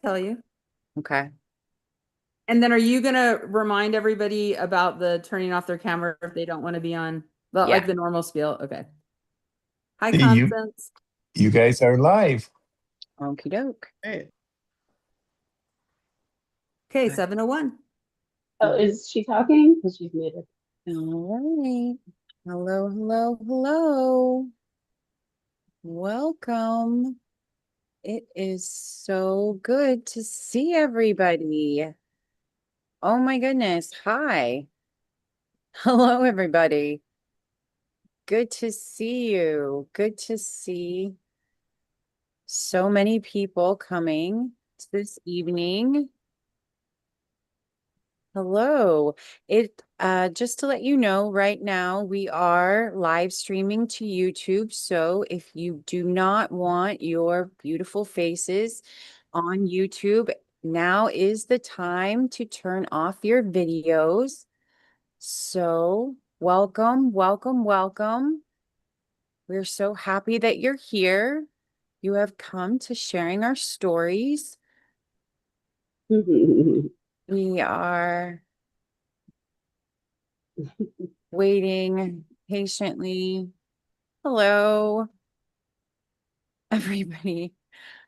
tell you. Okay. And then are you gonna remind everybody about the turning off their camera if they don't want to be on Yeah. like the normal spiel? Okay. Hi, Hey, you Constance. you guys are live. Okie doke. Right. Okay, 7:01. Oh, is she talking? Because she's muted. All right. Hello, hello, hello. Welcome. It is so good to see everybody. Oh my goodness. Hi. Hello, everybody. Good to see you. Good to see so many people coming this evening. Hello. Just to let you know, right now we are live streaming to YouTube. So if you do not want your beautiful faces on YouTube, now is the time to turn off your videos. So welcome, welcome, welcome. We're so happy that you're here. You have come to sharing our stories. We are waiting patiently. Hello, everybody.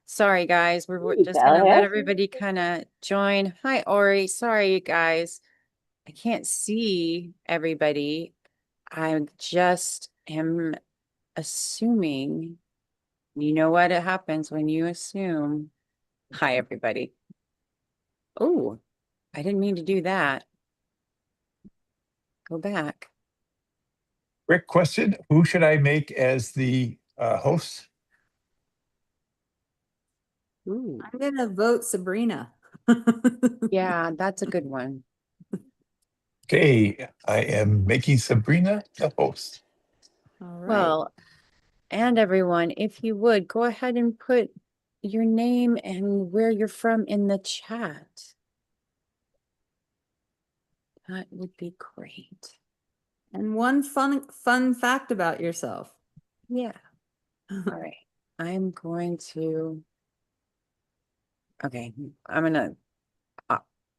Sorry, guys. We're Hey, just gonna let Tallahassee. everybody kind of join. Hi, Ori. Sorry, you guys. I can't see everybody. I just am assuming. You know what it happens when you assume. Hi, everybody. Oh, I didn't mean to do that. Go back. Quick question. Who should I make as the host? Ooh. I'm gonna vote Sabrina. Yeah, that's a good one. Okay, I am making Sabrina the host. All right. Well, and everyone, if you would, go ahead and put your name and where you're from in the chat. That would be great. And one fun fact about yourself. Yeah. All right. I'm going to, okay, I'm gonna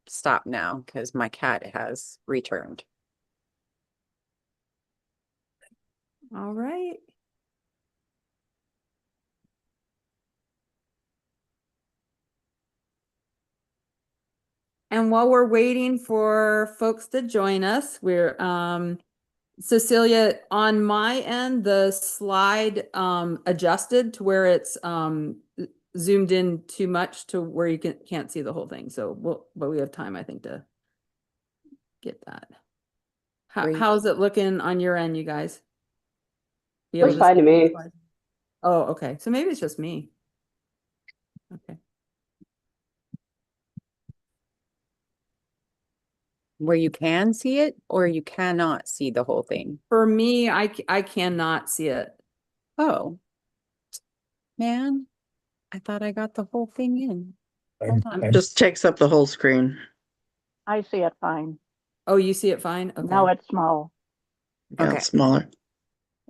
stop now because my cat has returned. All right. And while we're waiting for folks to join us, we're Cecilia, on my end, the slide adjusted to where it's zoomed in too much to where you can't see the whole thing. So but we have time, I think, to get that. Great. How's it looking on your end, you guys? Be able Looks to fine see to the me. slide? Oh, okay. So maybe it's just me. Okay. Where you can see it or you cannot see the whole thing. For me, I cannot see it. Oh, man, I thought I got the whole thing in. I'm, I'm, I'm Just takes up the whole screen. I see it fine. oh, you see it fine? Okay. Now it's small. Yeah, Okay. it's smaller.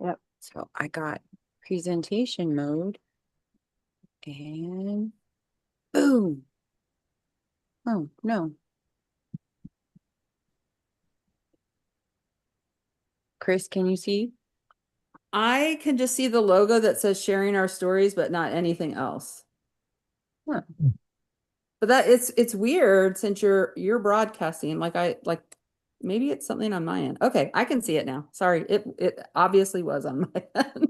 Yep. So I got presentation mode and boom. Oh, no. Chris, can you see? I can just see the logo that says sharing our stories, but not anything else. Huh. But that it's weird since you're broadcasting. Like maybe it's something on my end. Okay, I can see it now. Sorry, it obviously was on my end.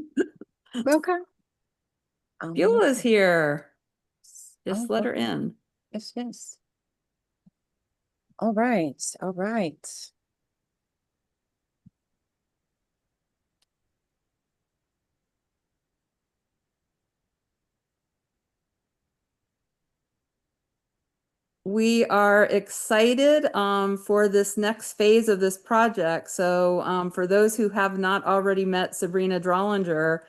Okay. Beulah's here. Oh, Just let her okay. in. Yes, yes. All right. All right. We are excited for this next phase of this project. So for those who have not already met Sabrina Drollinger,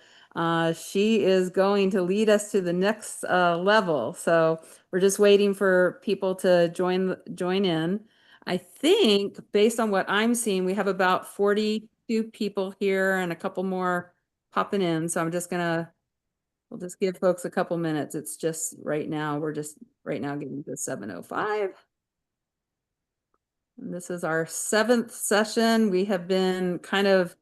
she is going to lead us to the next level. So we're just waiting for people to join in. I think based on what I'm seeing, we have about 42 people here and a couple more popping in. So I'm just gonna We'll just give folks a couple minutes. It's just right now, we're just right now getting to 7:05. And this is our 7th session. We have been kind of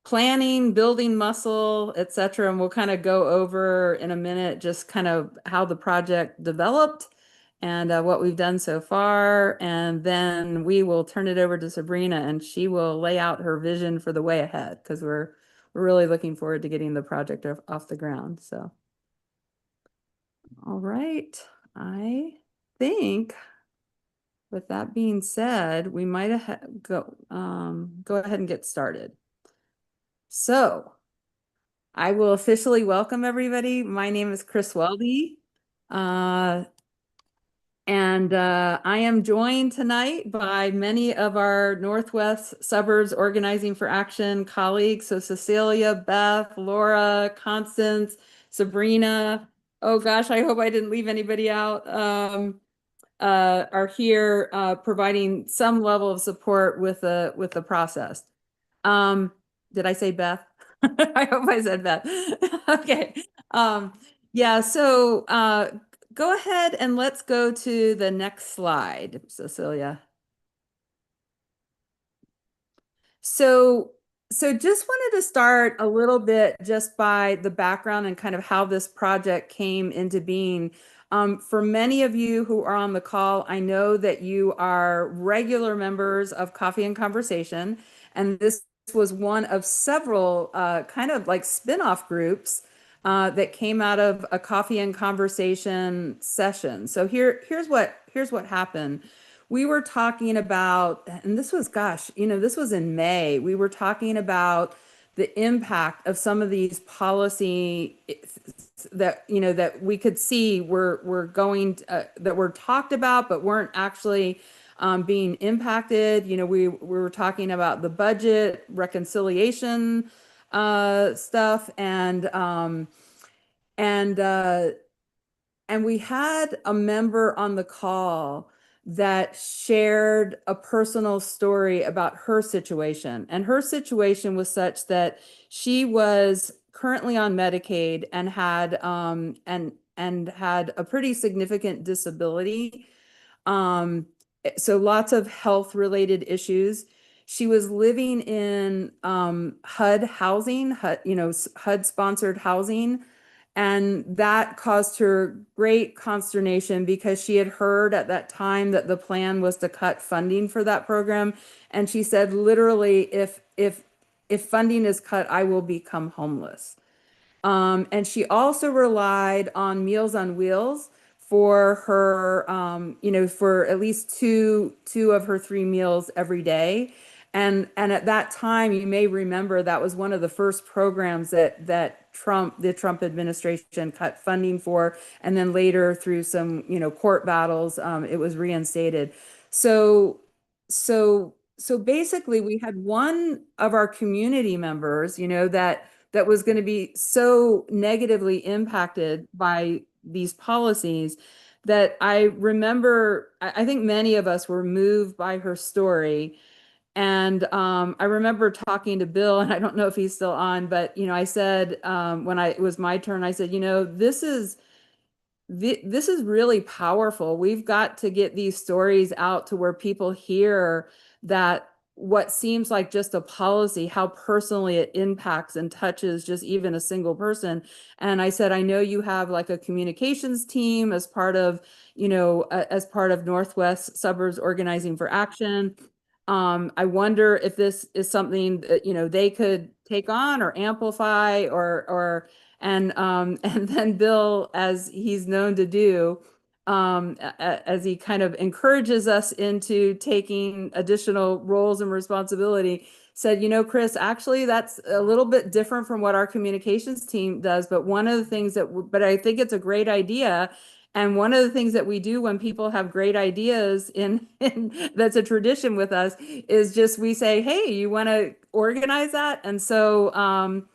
planning, building muscle, et cetera. And we'll kind of go over in a minute just kind of how the project developed and what we've done so far. And then we will turn it over to Sabrina and she will lay out her vision for the way ahead because we're really looking forward to getting the project off the ground. So, all right, I think with that being said, we might go ahead and get started. So I will officially welcome everybody. My name is Chris Weldy. And I am joined tonight by many of our Northwest Suburbs Organizing for Action colleagues. So Cecilia, Beth, Laura, Constance, Sabrina. Oh gosh, I hope I didn't leave anybody out. Are here providing some level of support with the process. Did I say Beth? I hope I said Beth. Okay. Yeah, so go ahead and let's go to the next slide, Cecilia. So just wanted to start a little bit just by the background and kind of how this project came into being. For many of you who are on the call, I know that you are regular members of Coffee and Conversation, and this was one of several kind of like spin-off groups that came out of a Coffee and Conversation session. So here's what happened. We were talking about, and this was, gosh, this was in May. We were talking about the impact of some of these policy that, that we could see were going, that were talked about, but weren't actually being impacted. We were talking about the budget reconciliation stuff and we had a member on the call that shared a personal story about her situation. And her situation was such that she was currently on Medicaid and had had a pretty significant disability. So lots of health related issues. She was living in HUD housing, HUD sponsored housing. And that caused her great consternation because she had heard at that time that the plan was to cut funding for that program. And she said, literally, if funding is cut, I will become homeless. And she also relied on Meals on Wheels for her, for at least two of her 3 meals every day. And at that time, you may remember that was one of the first programs that the Trump administration cut funding for, and then later through some court battles, it was reinstated. So basically, we had one of our community members, that was going to be so negatively impacted by these policies that I remember. I think many of us were moved by her story. And I remember talking to Bill, and I don't know if he's still on, but I said when it was my turn, I said, this is really powerful. We've got to get these stories out to where people hear that what seems like just a policy, how personally it impacts and touches just even a single person. And I said, I know you have like a communications team as part of, as part of Northwest Suburbs Organizing for Action. I wonder if this is something that, they could take on or amplify and then Bill, as he's known to do, as he kind of encourages us into taking additional roles and responsibility, said, Chris, actually, that's a little bit different from what our communications team does. But one of the things but I think it's a great idea. And one of the things that we do when people have great ideas that's a tradition with us is just we say, hey, you want to organize that? And so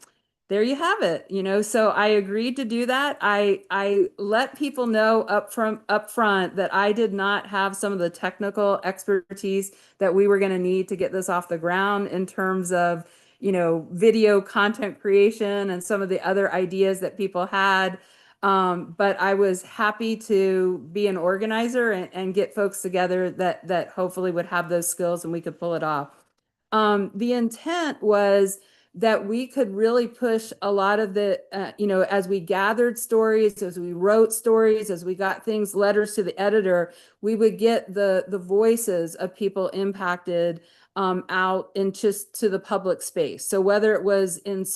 there you have it. So I agreed to do that. I let people know up front that I did not have some of the technical expertise that we were going to need to get this off the ground in terms of video content creation and some of the other ideas that people had. But I was happy to be an organizer and get folks together that hopefully would have those skills and we could pull it off. The intent was that we could really push a lot of the, as we gathered stories, as we wrote stories, as we got things, letters to the editor, we would get the voices of people impacted out in just to the public space. So whether it was in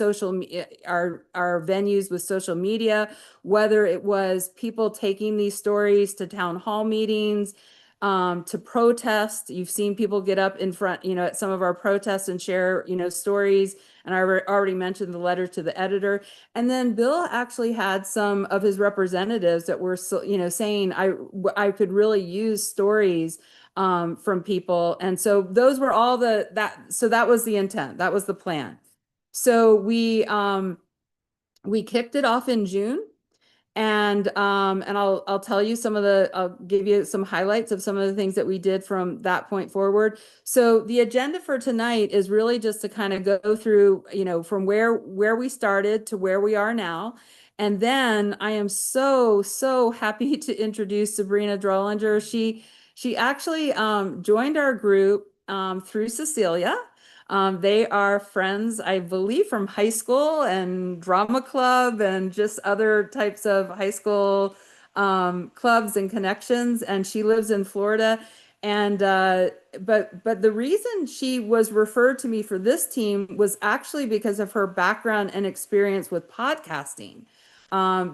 our venues with social media, whether it was people taking these stories to town hall meetings, to protest. You've seen people get up in front, at some of our protests and share, stories. And I already mentioned the letter to the editor. And then Bill actually had some of his representatives that were, saying I could really use stories from people. And so those were all so that was the intent. That was the plan. So we kicked it off in June. And I'll tell you I'll give you some highlights of some of the things that we did from that point forward. So the agenda for tonight is really just to kind of go through, from where we started to where we are now. And then I am so happy to introduce Sabrina Drollinger. She actually joined our group through Cecilia. They are friends, I believe, from high school and drama club and just other types of high school clubs and connections. And she lives in Florida. And but the reason she was referred to me for this team was actually because of her background and experience with podcasting.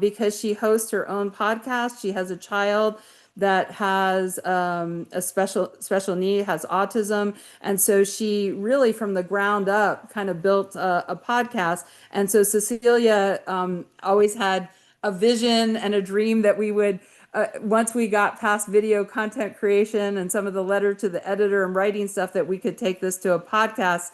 Because she hosts her own podcast. She has a child that has a special need, has autism. And so she really from the ground up kind of built a podcast. And so Cecilia always had a vision and a dream that we would, once we got past video content creation and some of the letter to the editor and writing stuff, that we could take this to a podcast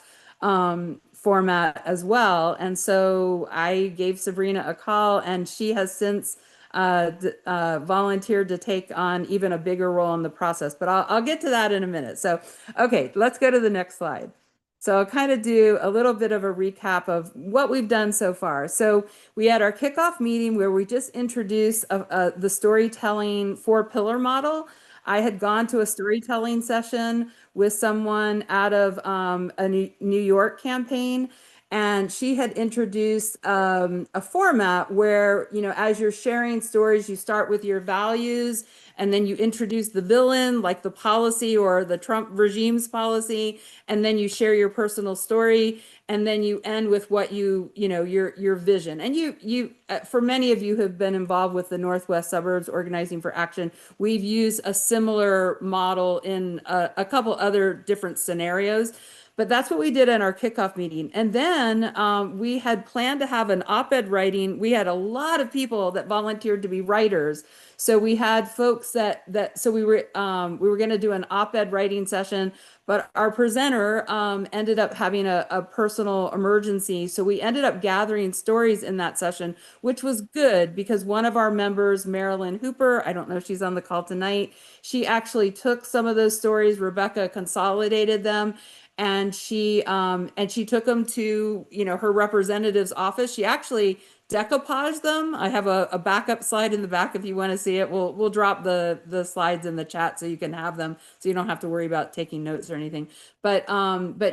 format as well. And so I gave Sabrina a call, and she has since volunteered to take on even a bigger role in the process, but I'll get to that in a minute. So, okay, let's go to the next slide. So I'll kind of do a little bit of a recap of what we've done so far. So we had our kickoff meeting where we just introduced the storytelling 4-pillar model. I had gone to a storytelling session with someone out of a New York campaign, and she had introduced a format where, as you're sharing stories, you start with your values, and then you introduce the villain, like the policy or the Trump regime's policy, and then you share your personal story, and then you end with what your vision. And you for many of you who have been involved with the Northwest Suburbs Organizing for Action, we've used a similar model in a couple other different scenarios. But that's what we did in our kickoff meeting. And then we had planned to have an op-ed writing. We had a lot of people that volunteered to be writers. So we had folks so we were going to do an op-ed writing session, but our presenter ended up having a personal emergency. So we ended up gathering stories in that session, which was good because one of our members, Marilyn Hooper, I don't know if she's on the call tonight, she actually took some of those stories. Rebecca consolidated them. And she took them to, her representative's office. She actually decoupaged them. I have a backup slide in the back if you want to see it. We'll drop the slides in the chat so you can have them, so you don't have to worry about taking notes or anything. But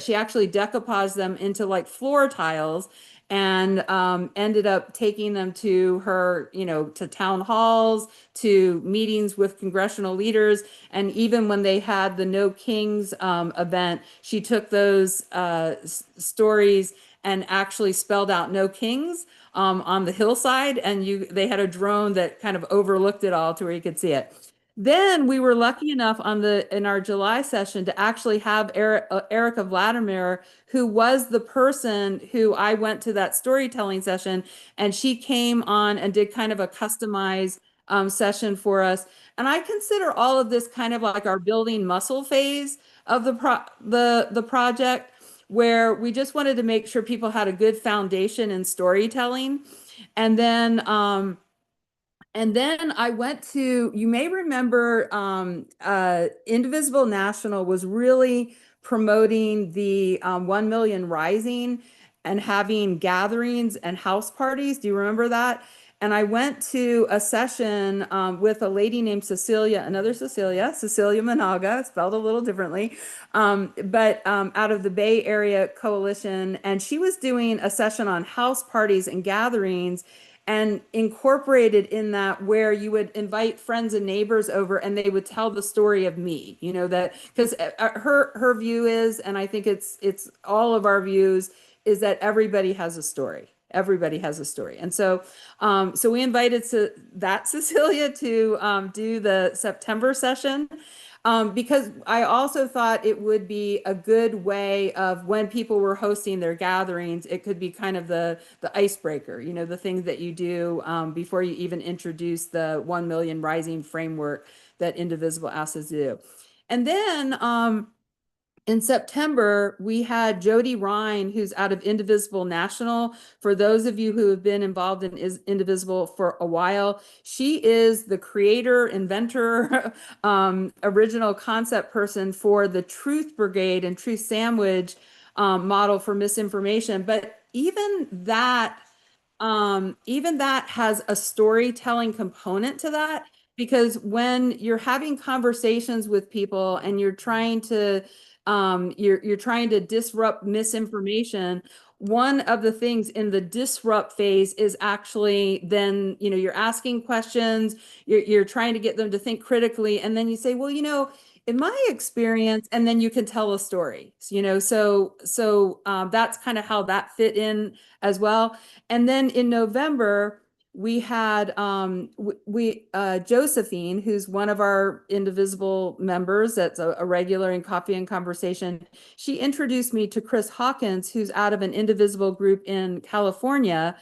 she actually decoupaged them into like floor tiles, and ended up taking them to her, to town halls, to meetings with congressional leaders. And even when they had the No Kings event, she took those stories and actually spelled out No Kings on the hillside. And they had a drone that kind of overlooked it all to where you could see it. Then we were lucky enough in our July session to actually have Erica Vladimir, who was the person who I went to that storytelling session, and she came on and did kind of a customized session for us. And I consider all of this kind of like our building muscle phase of the project, where we just wanted to make sure people had a good foundation in storytelling. And then I went to, you may remember, Indivisible National was really promoting the 1 Million Rising and having gatherings and house parties. Do you remember that? And I went to a session with a lady named Cecilia, another Cecilia Managa, spelled a little differently, but out of the Bay Area Coalition. And she was doing a session on house parties and gatherings, and incorporated in that where you would invite friends and neighbors over and they would tell the story of me, you know, that because her view is, and I think it's all of our views, is that everybody has a story. Everybody has a story. And so so we invited Cecilia to do the September session. Because I also thought it would be a good way of when people were hosting their gatherings, it could be kind of the icebreaker, you know, the things that you do before you even introduce the 1 Million Rising framework that Indivisible asks us to do. And then in September, we had Jody Ryan, who's out of Indivisible National. For those of you who have been involved in Indivisible for a while, she is the creator, inventor, original concept person for the Truth Brigade and Truth Sandwich model for misinformation. But even that has a storytelling component to that, because when you're having conversations with people and you're trying to you're trying to disrupt misinformation, one of the things in the disrupt phase is actually then, you know, you're asking questions, you're trying to get them to think critically, and then you say, well, you know, in my experience, and then you can tell a story, you know, so that's kind of how that fit in as well. And then in November, we had Josephine, who's one of our Indivisible members, that's a regular in Coffee and Conversation. She introduced me to Chris Hawkins, who's out of an Indivisible group in California.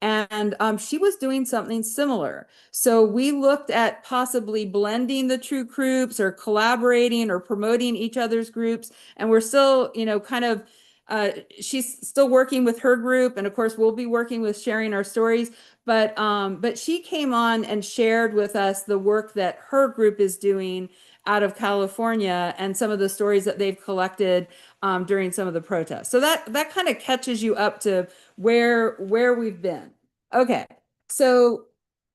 And she was doing something similar. So we looked at possibly blending the two groups or collaborating or promoting each other's groups. And we're still, you know, kind of she's still working with her group, and of course we'll be working with sharing our stories, but she came on and shared with us the work that her group is doing out of California and some of the stories that they've collected during some of the protests. So that kind of catches you up to where we've been. Okay, so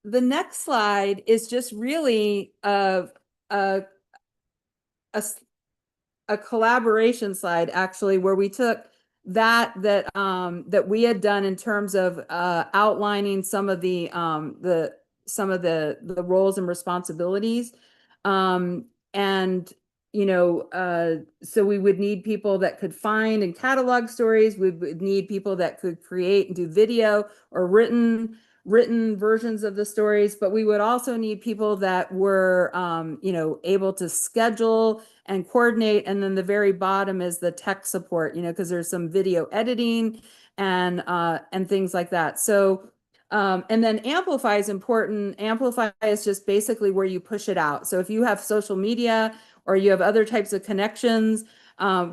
the next slide is just really a collaboration slide, actually, where we took that we had done in terms of outlining some of the roles and responsibilities, and you know, so we would need people that could find and catalog stories. We would need people that could create and do video or written versions of the stories, but we would also need people that were you know, able to schedule and coordinate. And then the very bottom is the tech support, you know, because there's some video editing and things like that. So and then Amplify is important. Amplify is just basically where you push it out. So if you have social media or you have other types of connections,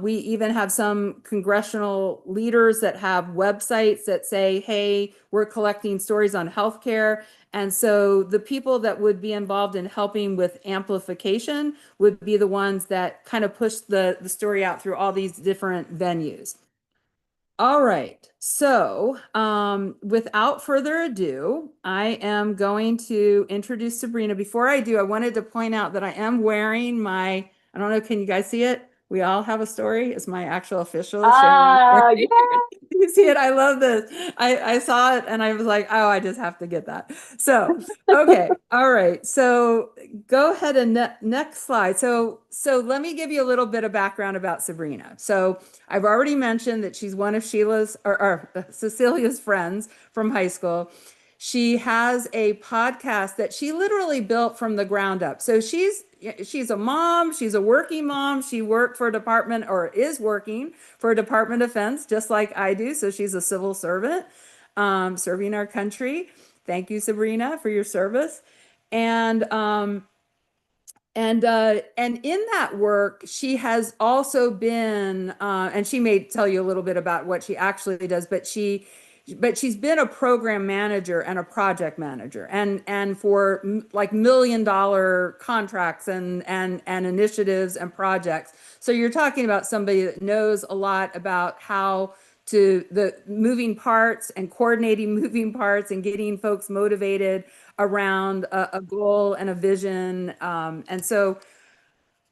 we even have some congressional leaders that have websites that say, hey, we're collecting stories on healthcare. And so the people that would be involved in helping with amplification would be the ones that kind of push the story out through all these different venues. All right, so without further ado, I am going to introduce Sabrina. Before I do, I wanted to point out that I am wearing my, I don't know, can you guys see it? We all have a story. It's my actual official. Yeah. You see it? I love this. I saw it and I was like, oh, I just have to get that. So, okay. All right. So go ahead and next slide. So let me give you a little bit of background about Sabrina. So I've already mentioned that she's one of Sheila's or Cecilia's friends from high school. She has a podcast that she literally built from the ground up. So she's a mom, she's a working mom. She worked for a department, or is working for a Department of Defense, just like I do. So she's a civil servant serving our country. Thank you, Sabrina, for your service. And in that work, she has also been, and she may tell you a little bit about what she actually does, but she but she's been a program manager and a project manager, and for like $1 million contracts and initiatives and projects. So you're talking about somebody that knows a lot about how to the moving parts and coordinating moving parts and getting folks motivated around a goal and a vision. And so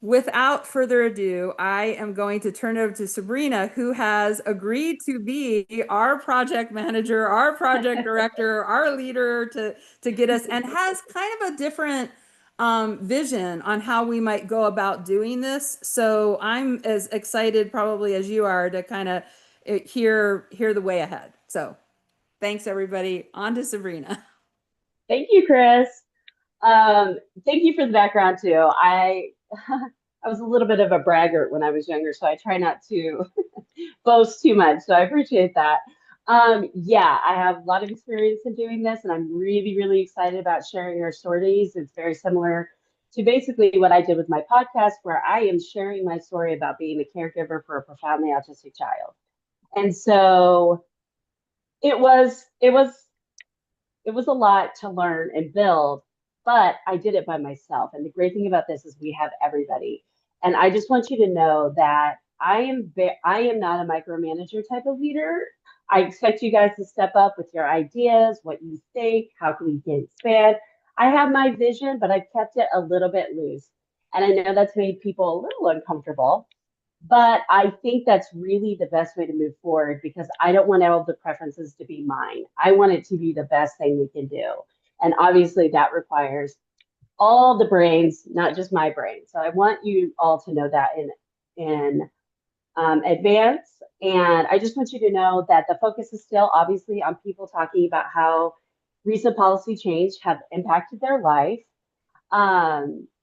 without further ado, I am going to turn it over to Sabrina, who has agreed to be our project manager, our project director, our leader to get us, and has kind of a different vision on how we might go about doing this. So I'm as excited probably as you are to kind of hear the way ahead. So thanks everybody. On to Sabrina. Thank you, Chris. Thank you for the background too. I I was a little bit of a braggart when I was younger, so I try not to boast too much. So I appreciate that. Yeah, I have a lot of experience in doing this, and I'm really, really excited about sharing our stories. It's very similar to basically what I did with my podcast, where I am sharing my story about being a caregiver for a profoundly autistic child. And so it was a lot to learn and build, but I did it by myself. And the great thing about this is we have everybody. And I just want you to know that I am not a micromanager type of leader. I expect you guys to step up with your ideas, what you think, how can we get expand. I have my vision, but I've kept it a little bit loose. And I know that's made people a little uncomfortable. But I think that's really the best way to move forward because I don't want all the preferences to be mine. I want it to be the best thing we can do. And obviously that requires all the brains, not just my brain. So I want you all to know that in advance. And I just want you to know that the focus is still obviously on people talking about how recent policy change have impacted their life.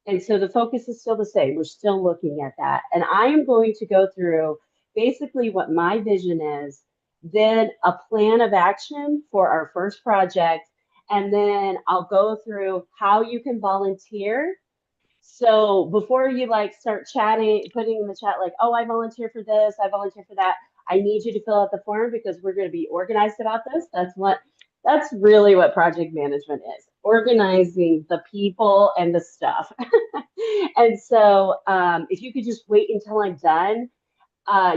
And so the focus is still the same. We're still looking at that. And I am going to go through basically what my vision is, then a plan of action for our first project. And then I'll go through how you can volunteer. So before you like start chatting, putting in the chat like, oh, I volunteer for this, I volunteer for that. I need you to fill out the form because we're going to be organized about this. That's really what project management is, organizing the people and the stuff. And so if you could just wait until I'm done,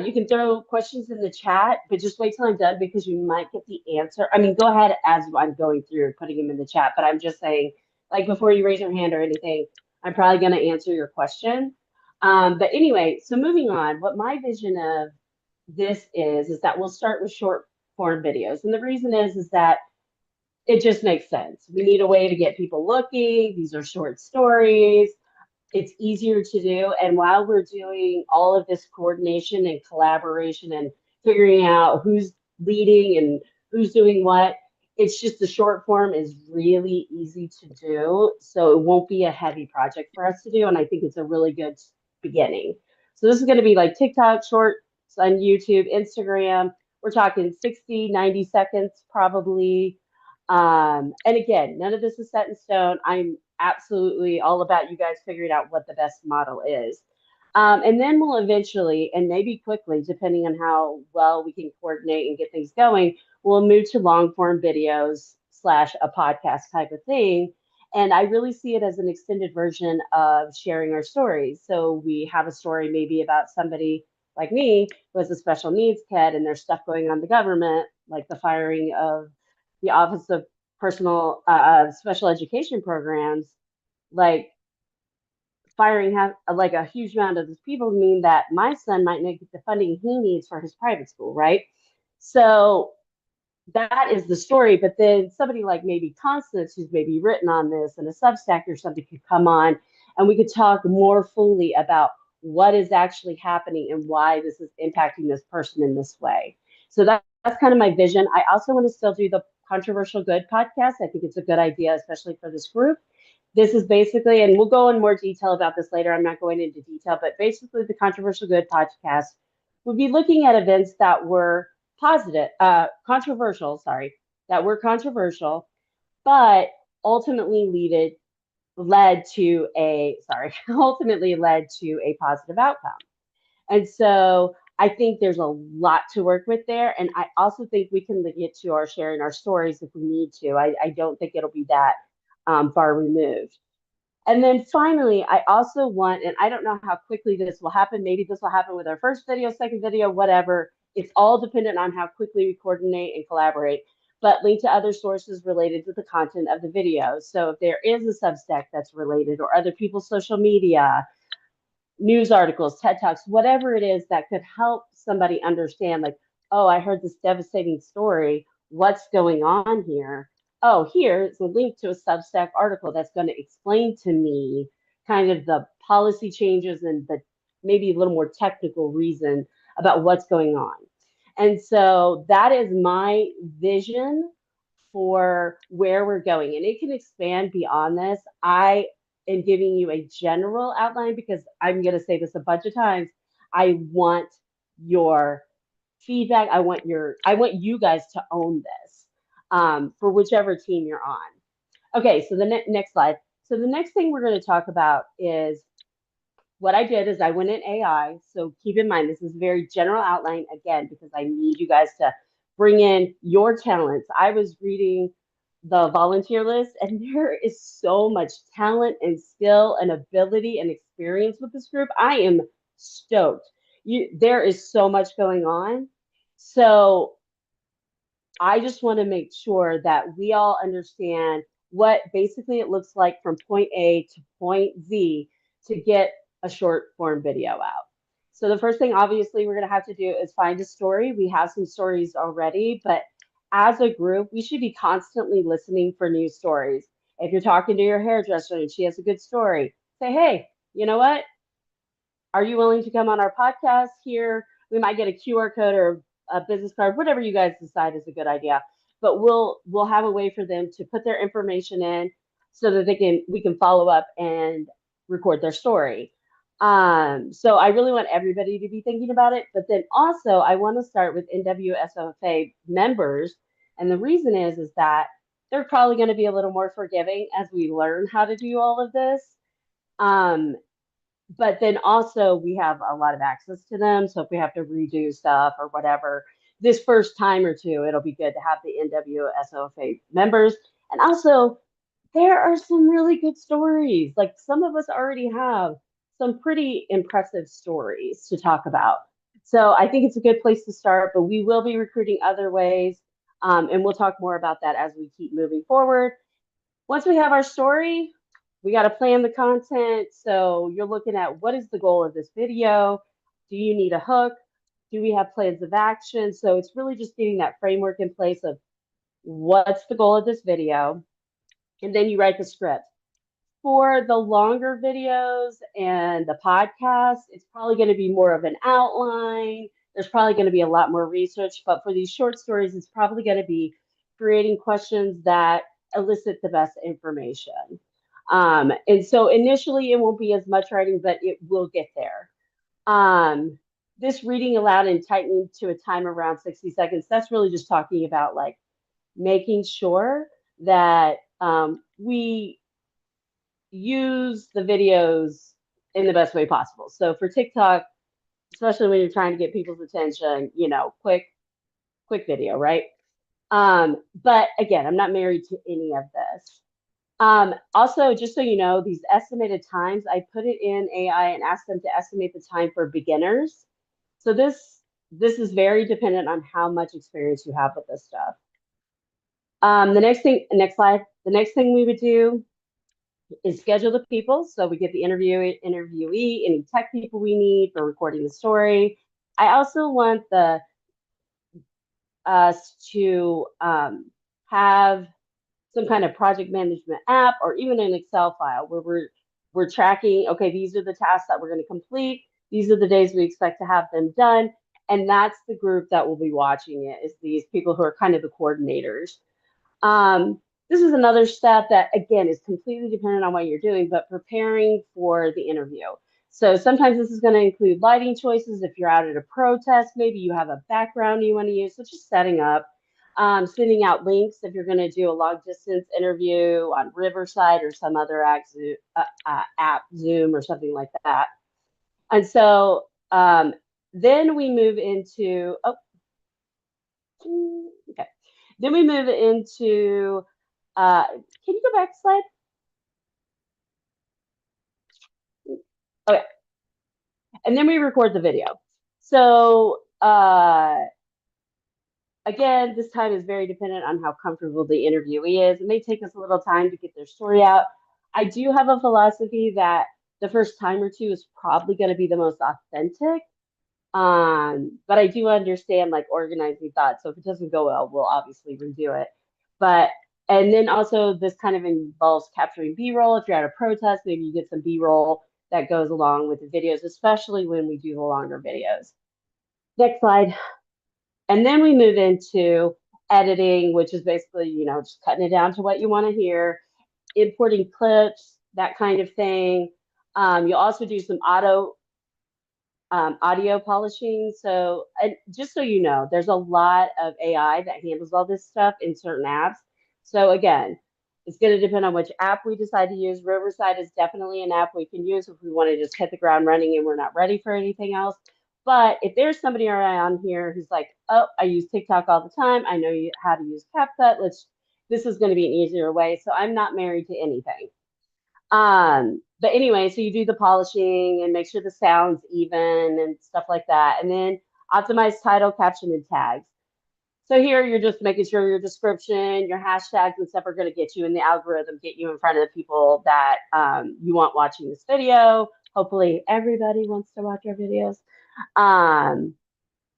you can throw questions in the chat, but just wait till I'm done because you might get the answer. I mean, go ahead as I'm going through putting them in the chat, but I'm just saying, like before you raise your hand or anything, I'm probably going to answer your question. But anyway, so moving on, what my vision of this is that we'll start with short form videos. And the reason is that it just makes sense. We need a way to get people looking. These are short stories. It's easier to do. And while we're doing all of this coordination and collaboration and figuring out who's leading and who's doing what, it's just the short form is really easy to do. So it won't be a heavy project for us to do. And I think it's a really good beginning. So this is going to be like TikTok shorts on YouTube, Instagram. We're talking 60, 90 seconds probably. And again, none of this is set in stone. I'm absolutely all about you guys figuring out what the best model is. And then we'll eventually, and maybe quickly, depending on how well we can coordinate and get things going, we'll move to long form videos / a podcast type of thing. And I really see it as an extended version of sharing our stories. So we have a story maybe about somebody like me who has a special needs kid and there's stuff going on in the government, like the firing of the Office of Personal Special Education Programs, like firing like a huge amount of those people mean that my son might not get the funding he needs for his private school, right? So that is the story. But then somebody like maybe Constance, who's maybe written on this and a Substack or something, could come on and we could talk more fully about what is actually happening and why this is impacting this person in this way. So that's kind of my vision. I also want to still do the Controversial Good podcast. I think it's a good idea, especially for this group. This is basically, and we'll go in more detail about this later. I'm not going into detail, but basically the Controversial Good podcast would be looking at events that were controversial, but ultimately led to a positive outcome. And so I think there's a lot to work with there. And I also think we can get to our sharing our stories if we need to. I don't think it'll be that far removed. And then finally, I also want, and I don't know how quickly this will happen. Maybe this will happen with our first video, second video, whatever. It's all dependent on how quickly we coordinate and collaborate, but link to other sources related to the content of the video. So if there is a Substack that's related, or other people's social media, news articles, TED Talks, whatever it is that could help somebody understand, like, oh, I heard this devastating story. What's going on here? Oh, here's a link to a Substack article that's going to explain to me kind of the policy changes and the maybe a little more technical reason about what's going on. And so that is my vision for where we're going. And it can expand beyond this. I am giving you a general outline because I'm going to say this a bunch of times. I want your feedback. I want you guys to own this for whichever team you're on. Okay, so the next slide. So the next thing we're going to talk about is what I did is I went in AI. So keep in mind, this is a very general outline again, because I need you guys to bring in your talents. I was reading the volunteer list, and there is so much talent and skill and ability and experience with this group. I am stoked. There is so much going on. So I just want to make sure that we all understand what basically it looks like from point A to point Z to get a short form video out. So the first thing obviously we're going to have to do is find a story. We have some stories already, but as a group, we should be constantly listening for new stories. If you're talking to your hairdresser and she has a good story, say, hey, you know what? Are you willing to come on our podcast here? We might get a QR code or a business card, whatever you guys decide is a good idea. But we'll have a way for them to put their information in so that we can follow up and record their story. So I really want everybody to be thinking about it. But then also I want to start with NWSOFA members. And the reason is that they're probably going to be a little more forgiving as we learn how to do all of this. But then also we have a lot of access to them. So if we have to redo stuff or whatever, this first time or two, it'll be good to have the NWSOFA members. And also, there are some really good stories. Like some of us already have some pretty impressive stories to talk about. So I think it's a good place to start, but we will be recruiting other ways. And we'll talk more about that as we keep moving forward. Once we have our story, we got to plan the content. So you're looking at what is the goal of this video? Do you need a hook? Do we have plans of action? So it's really just getting that framework in place of what's the goal of this video? And then you write the script. For the longer videos and the podcast, it's probably going to be more of an outline. There's probably going to be a lot more research. But for these short stories, it's probably going to be creating questions that elicit the best information. And so initially it won't be as much writing, but it will get there. This reading aloud and tightening to a time around 60 seconds, that's really just talking about like making sure that we use the videos in the best way possible. So for TikTok, especially when you're trying to get people's attention, you know, quick video, right? But again, I'm not married to any of this. Also, just so you know, these estimated times, I put it in AI and asked them to estimate the time for beginners. So this is very dependent on how much experience you have with this stuff. Next slide. The next thing we would do is schedule the people. So we get the interviewee, any tech people we need for recording the story. I also want us to have some kind of project management app or even an Excel file where we're tracking, okay, these are the tasks that we're going to complete. These are the days we expect to have them done. And that's the group that will be watching it, is these people who are kind of the coordinators. This is another step that, again, is completely dependent on what you're doing, but preparing for the interview. So sometimes this is going to include lighting choices. If you're out at a protest, maybe you have a background you want to use. So just setting up, sending out links if you're going to do a long distance interview on Riverside or some other app, Zoom or something like that. And so Then we move into, okay. Then we move into, can you go back a slide? Okay. And then we record the video. So again, this time is very dependent on how comfortable the interviewee is. It may take us a little time to get their story out. I do have a philosophy that the first time or two is probably going to be the most authentic. But I do understand like organizing thoughts. So if it doesn't go well, we'll obviously redo it. And then also this kind of involves capturing B-roll. If you're at a protest, maybe you get some B-roll that goes along with the videos, especially when we do the longer videos. Next slide. And then we move into editing, which is basically, you know, just cutting it down to what you want to hear, importing clips, that kind of thing. You'll also do some audio polishing. So just so you know, there's a lot of AI that handles all this stuff in certain apps. So again, it's going to depend on which app we decide to use. Riverside is definitely an app we can use if we want to just hit the ground running and we're not ready for anything else. But if there's somebody around here who's like, oh, I use TikTok all the time, I know how to use CapCut, this is going to be an easier way. So I'm not married to anything. But anyway, so you do the polishing and make sure the sound's even and stuff like that. And then optimize title, caption, and tags. So here you're just making sure your description, your hashtags and stuff are going to get you in the algorithm, get you in front of the people that you want watching this video. Hopefully everybody wants to watch our videos.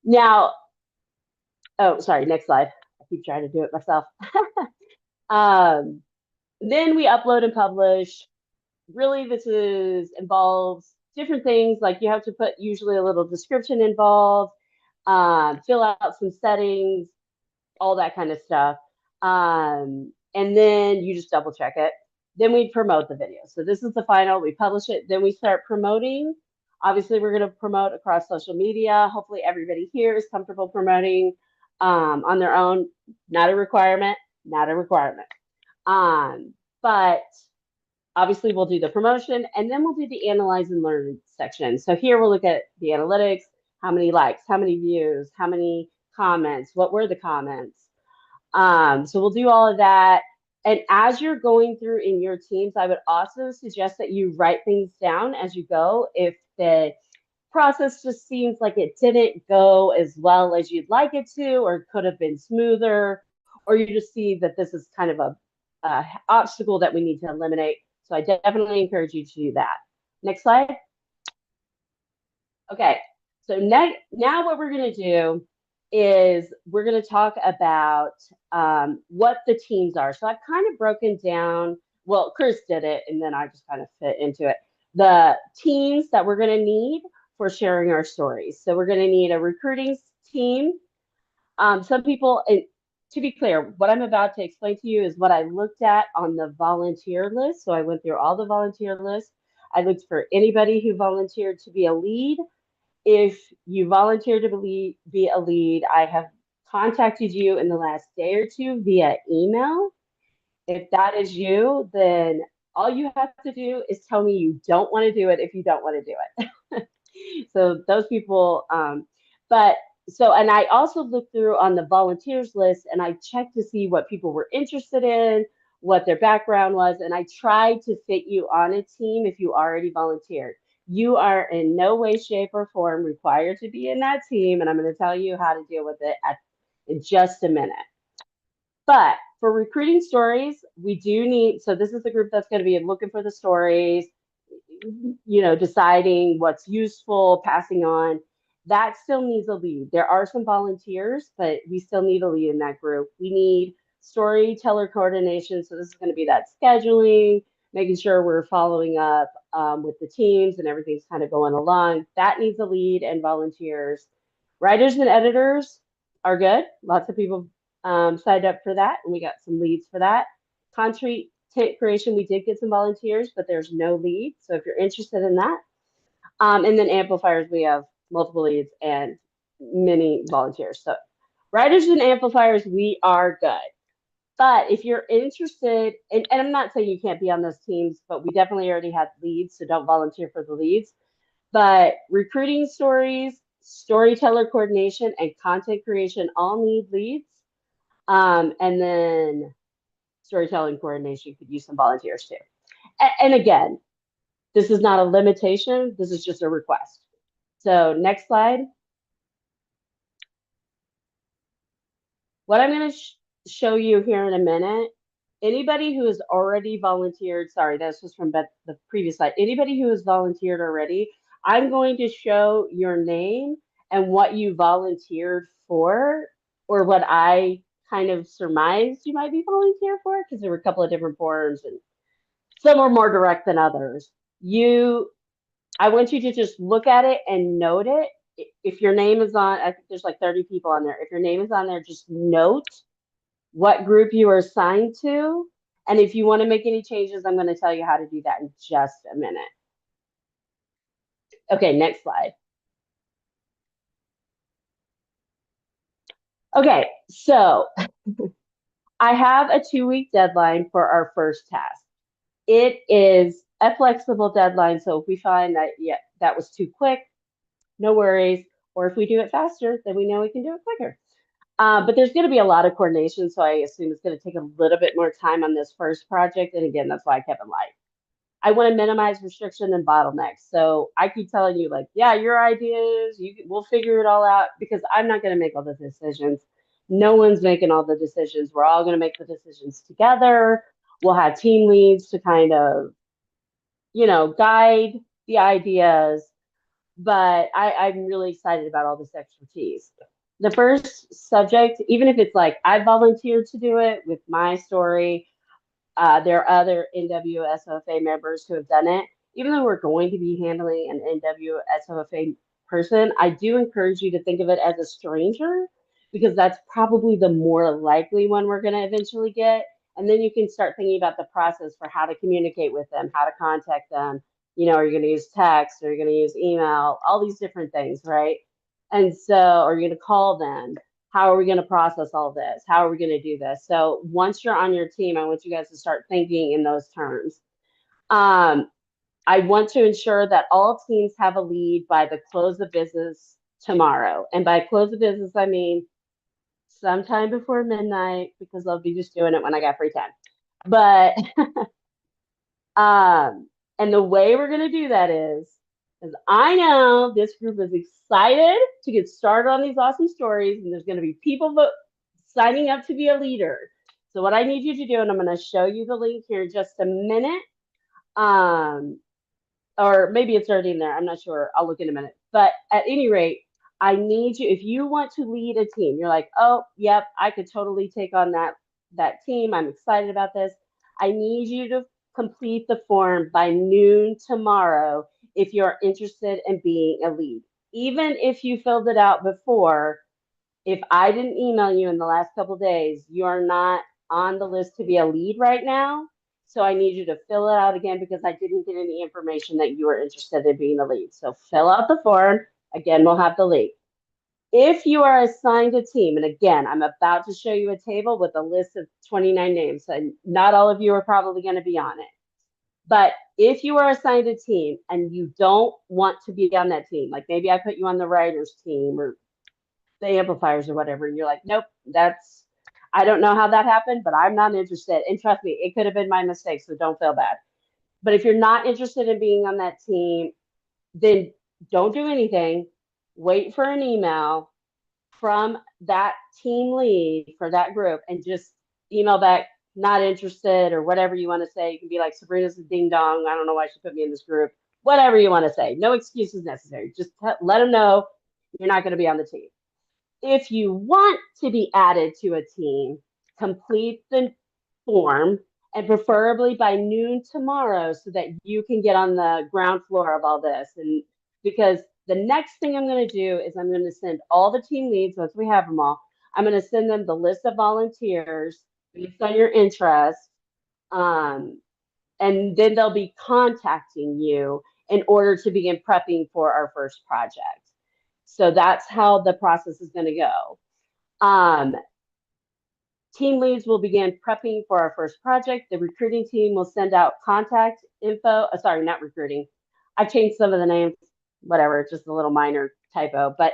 Now, oh, sorry, next slide. I keep trying to do it myself. Then we upload and publish. Really, this involves different things, like you have to put usually a little description involved, fill out some settings, all that kind of stuff. And then you just double check it. Then we promote the video. So this is the final, we publish it, then we start promoting. Obviously, we're going to promote across social media. Hopefully everybody here is comfortable promoting on their own. Not a requirement, not a requirement. But obviously, we'll do the promotion, and then we'll do the analyze and learn section. So here we'll look at the analytics, how many likes, how many views, how many comments, what were the comments. So we'll do all of that. And as you're going through in your teams, I would also suggest that you write things down as you go. If the process just seems like it didn't go as well as you'd like it to, or could have been smoother, or you just see that this is kind of a obstacle that we need to eliminate. So I definitely encourage you to do that. Next slide. Okay, so now what we're going to do is we're going to talk about what the teams are. So I've kind of broken down, well, Chris did it, and then I just kind of fit into it. The teams that we're going to need for sharing our stories. So we're going to need a recruiting team. Some people, and to be clear, what I'm about to explain to you is what I looked at on the volunteer list. So I went through all the volunteer lists. I looked for anybody who volunteered to be a lead. If you volunteer to be a lead, I have contacted you in the last day or two via email. If that is you, then all you have to do is tell me you don't want to do it if you don't want to do it. So those people, and I also looked through on the volunteers list and I checked to see what people were interested in, what their background was, and I tried to fit you on a team if you already volunteered. You are in no way, shape, or form required to be in that team, and I'm going to tell you how to deal with it in just a minute. But for recruiting stories, we do need, so this is the group that's going to be looking for the stories, you know, deciding what's useful, passing on. That still needs a lead. There are some volunteers, but we still need a lead in that group. We need storyteller coordination. So this is going to be that scheduling, making sure we're following up with the teams and everything's kind of going along. That needs a lead and volunteers. Writers and editors are good. Lots of people signed up for that, and we got some leads for that. Content creation, we did get some volunteers, but there's no lead. So if you're interested in that, and then amplifiers, we have multiple leads and many volunteers. So writers and amplifiers, we are good. But if you're interested, and I'm not saying you can't be on those teams, but we definitely already have leads, so don't volunteer for the leads. But recruiting stories, storyteller coordination and content creation all need leads. And then storytelling coordination could use some volunteers too. And again, this is not a limitation. This is just a request. So next slide. What I'm going to show you here in a minute, anybody who has already volunteered, sorry, this was from the previous slide. Anybody who has volunteered already, I'm going to show your name and what you volunteered for, or what I kind of surmised you might be volunteer for, because there were a couple of different forms and some are more direct than others. I want you to just look at it and note it. If your name is on, I think there's like 30 people on there. If your name is on there, just note what group you are assigned to. And if you want to make any changes, I'm going to tell you how to do that in just a minute. Okay, next slide. Okay, so I have a 2-week deadline for our first task. It is a flexible deadline, so if we find that, yeah, that was too quick, no worries. Or if we do it faster, then we know we can do it quicker. But there's going to be a lot of coordination, so I assume it's going to take a little bit more time on this first project. And again, that's why I kept it light. I want to minimize restriction and bottlenecks. So I keep telling you, like, yeah, your ideas, we'll figure it all out, because I'm not going to make all the decisions. No one's making all the decisions. We're all going to make the decisions together. We'll have team leads to kind of, guide the ideas. But I'm really excited about all this expertise. The first subject, even if it's like I volunteered to do it with my story, there are other NWSOFA members who have done it. Even though we're going to be handling an NWSOFA person, I do encourage you to think of it as a stranger, because that's probably the more likely one we're going to eventually get. And then you can start thinking about the process for how to communicate with them, how to contact them. Are you going to use text? Are you going to use email? All these different things, right? And so, are you going to call them? How are we going to process all this? How are we going to do this? So once you're on your team, I want you guys to start thinking in those terms. I want to ensure that all teams have a lead by the close of business tomorrow. And by close of business, I mean sometime before midnight, because I'll be just doing it when I got free time. But and the way we're going to do that is I know this group is excited to get started on these awesome stories, and there's going to be people signing up to be a leader. So what I need you to do, and I'm going to show you the link here in just a minute, or maybe it's already in there. I'm not sure. I'll look in a minute. But at any rate, I need you, if you want to lead a team, you're like, oh, yep, I could totally take on that team. I'm excited about this. I need you to complete the form by noon tomorrow if you're interested in being a lead. Even if you filled it out before, if I didn't email you in the last couple of days, you are not on the list to be a lead right now. So I need you to fill it out again, because I didn't get any information that you were interested in being a lead. So fill out the form. Again, we'll have the link. If you are assigned a team, and again, I'm about to show you a table with a list of 29 names, and not all of you are probably going to be on it. But if you are assigned a team and you don't want to be on that team, like maybe I put you on the writers team or the amplifiers or whatever, and you're like, nope, I don't know how that happened, but I'm not interested. And trust me, it could have been my mistake, so don't feel bad. But if you're not interested in being on that team, then don't do anything. Wait for an email from that team lead for that group, and just email back, not interested, or whatever you want to say. You can be like, Sabrina's a ding dong. I don't know why she put me in this group. Whatever you want to say. No excuses necessary. Just let them know you're not going to be on the team. If you want to be added to a team, complete the form, and preferably by noon tomorrow, so that you can get on the ground floor of all this. And because the next thing I'm going to do is I'm going to send all the team leads, once we have them all, I'm going to send them the list of volunteers based on your interest. And then they'll be contacting you in order to begin prepping for our first project. So that's how the process is going to go. Team leads will begin prepping for our first project. The recruiting team will send out contact info. Sorry, not recruiting. I changed some of the names, whatever, just a little minor typo, but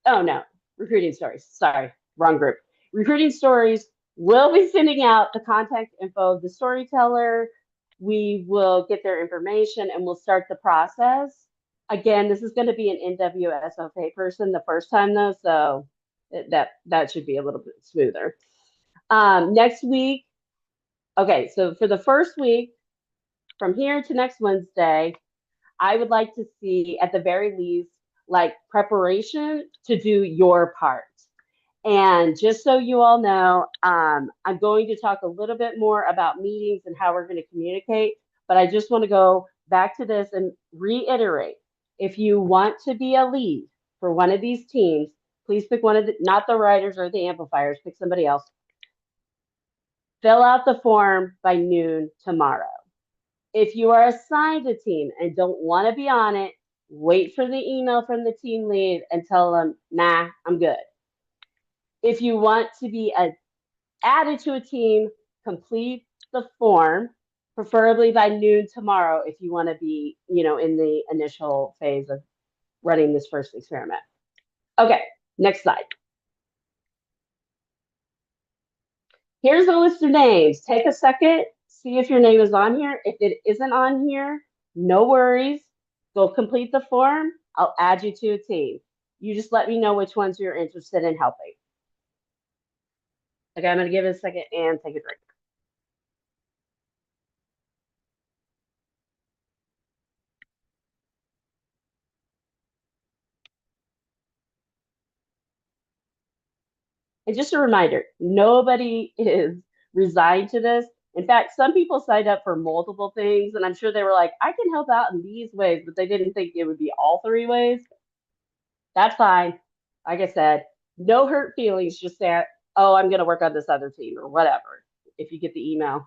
oh no, recruiting stories. Sorry, wrong group. Recruiting stories will be sending out the contact info of the storyteller. We will get their information and we'll start the process. Again, this is going to be an NWSOFA person the first time though, so that should be a little bit smoother. Next week, okay, so for the first week, from here to next Wednesday, I would like to see at the very least like preparation to do your part. And just so you all know, I'm going to talk a little bit more about meetings and how we're going to communicate, but I just want to go back to this and reiterate. If you want to be a lead for one of these teams, please pick one of the, not the writers or the amplifiers, pick somebody else. Fill out the form by noon tomorrow. If you are assigned a team and don't want to be on it, wait for the email from the team lead and tell them, nah, I'm good. If you want to be added to a team, complete the form, preferably by noon tomorrow if you want to be, in the initial phase of running this first experiment. Okay, next slide. Here's a list of names. Take a second, see if your name is on here. If it isn't on here, no worries. Go complete the form. I'll add you to a team. You just let me know which ones you're interested in helping. Okay, I'm going to give it a second and take a drink. And just a reminder, nobody is resigned to this. In fact, some people signed up for multiple things, and I'm sure they were like, I can help out in these ways, but they didn't think it would be all 3 ways. That's fine. Like I said, no hurt feelings, just say, oh, I'm going to work on this other team or whatever, if you get the email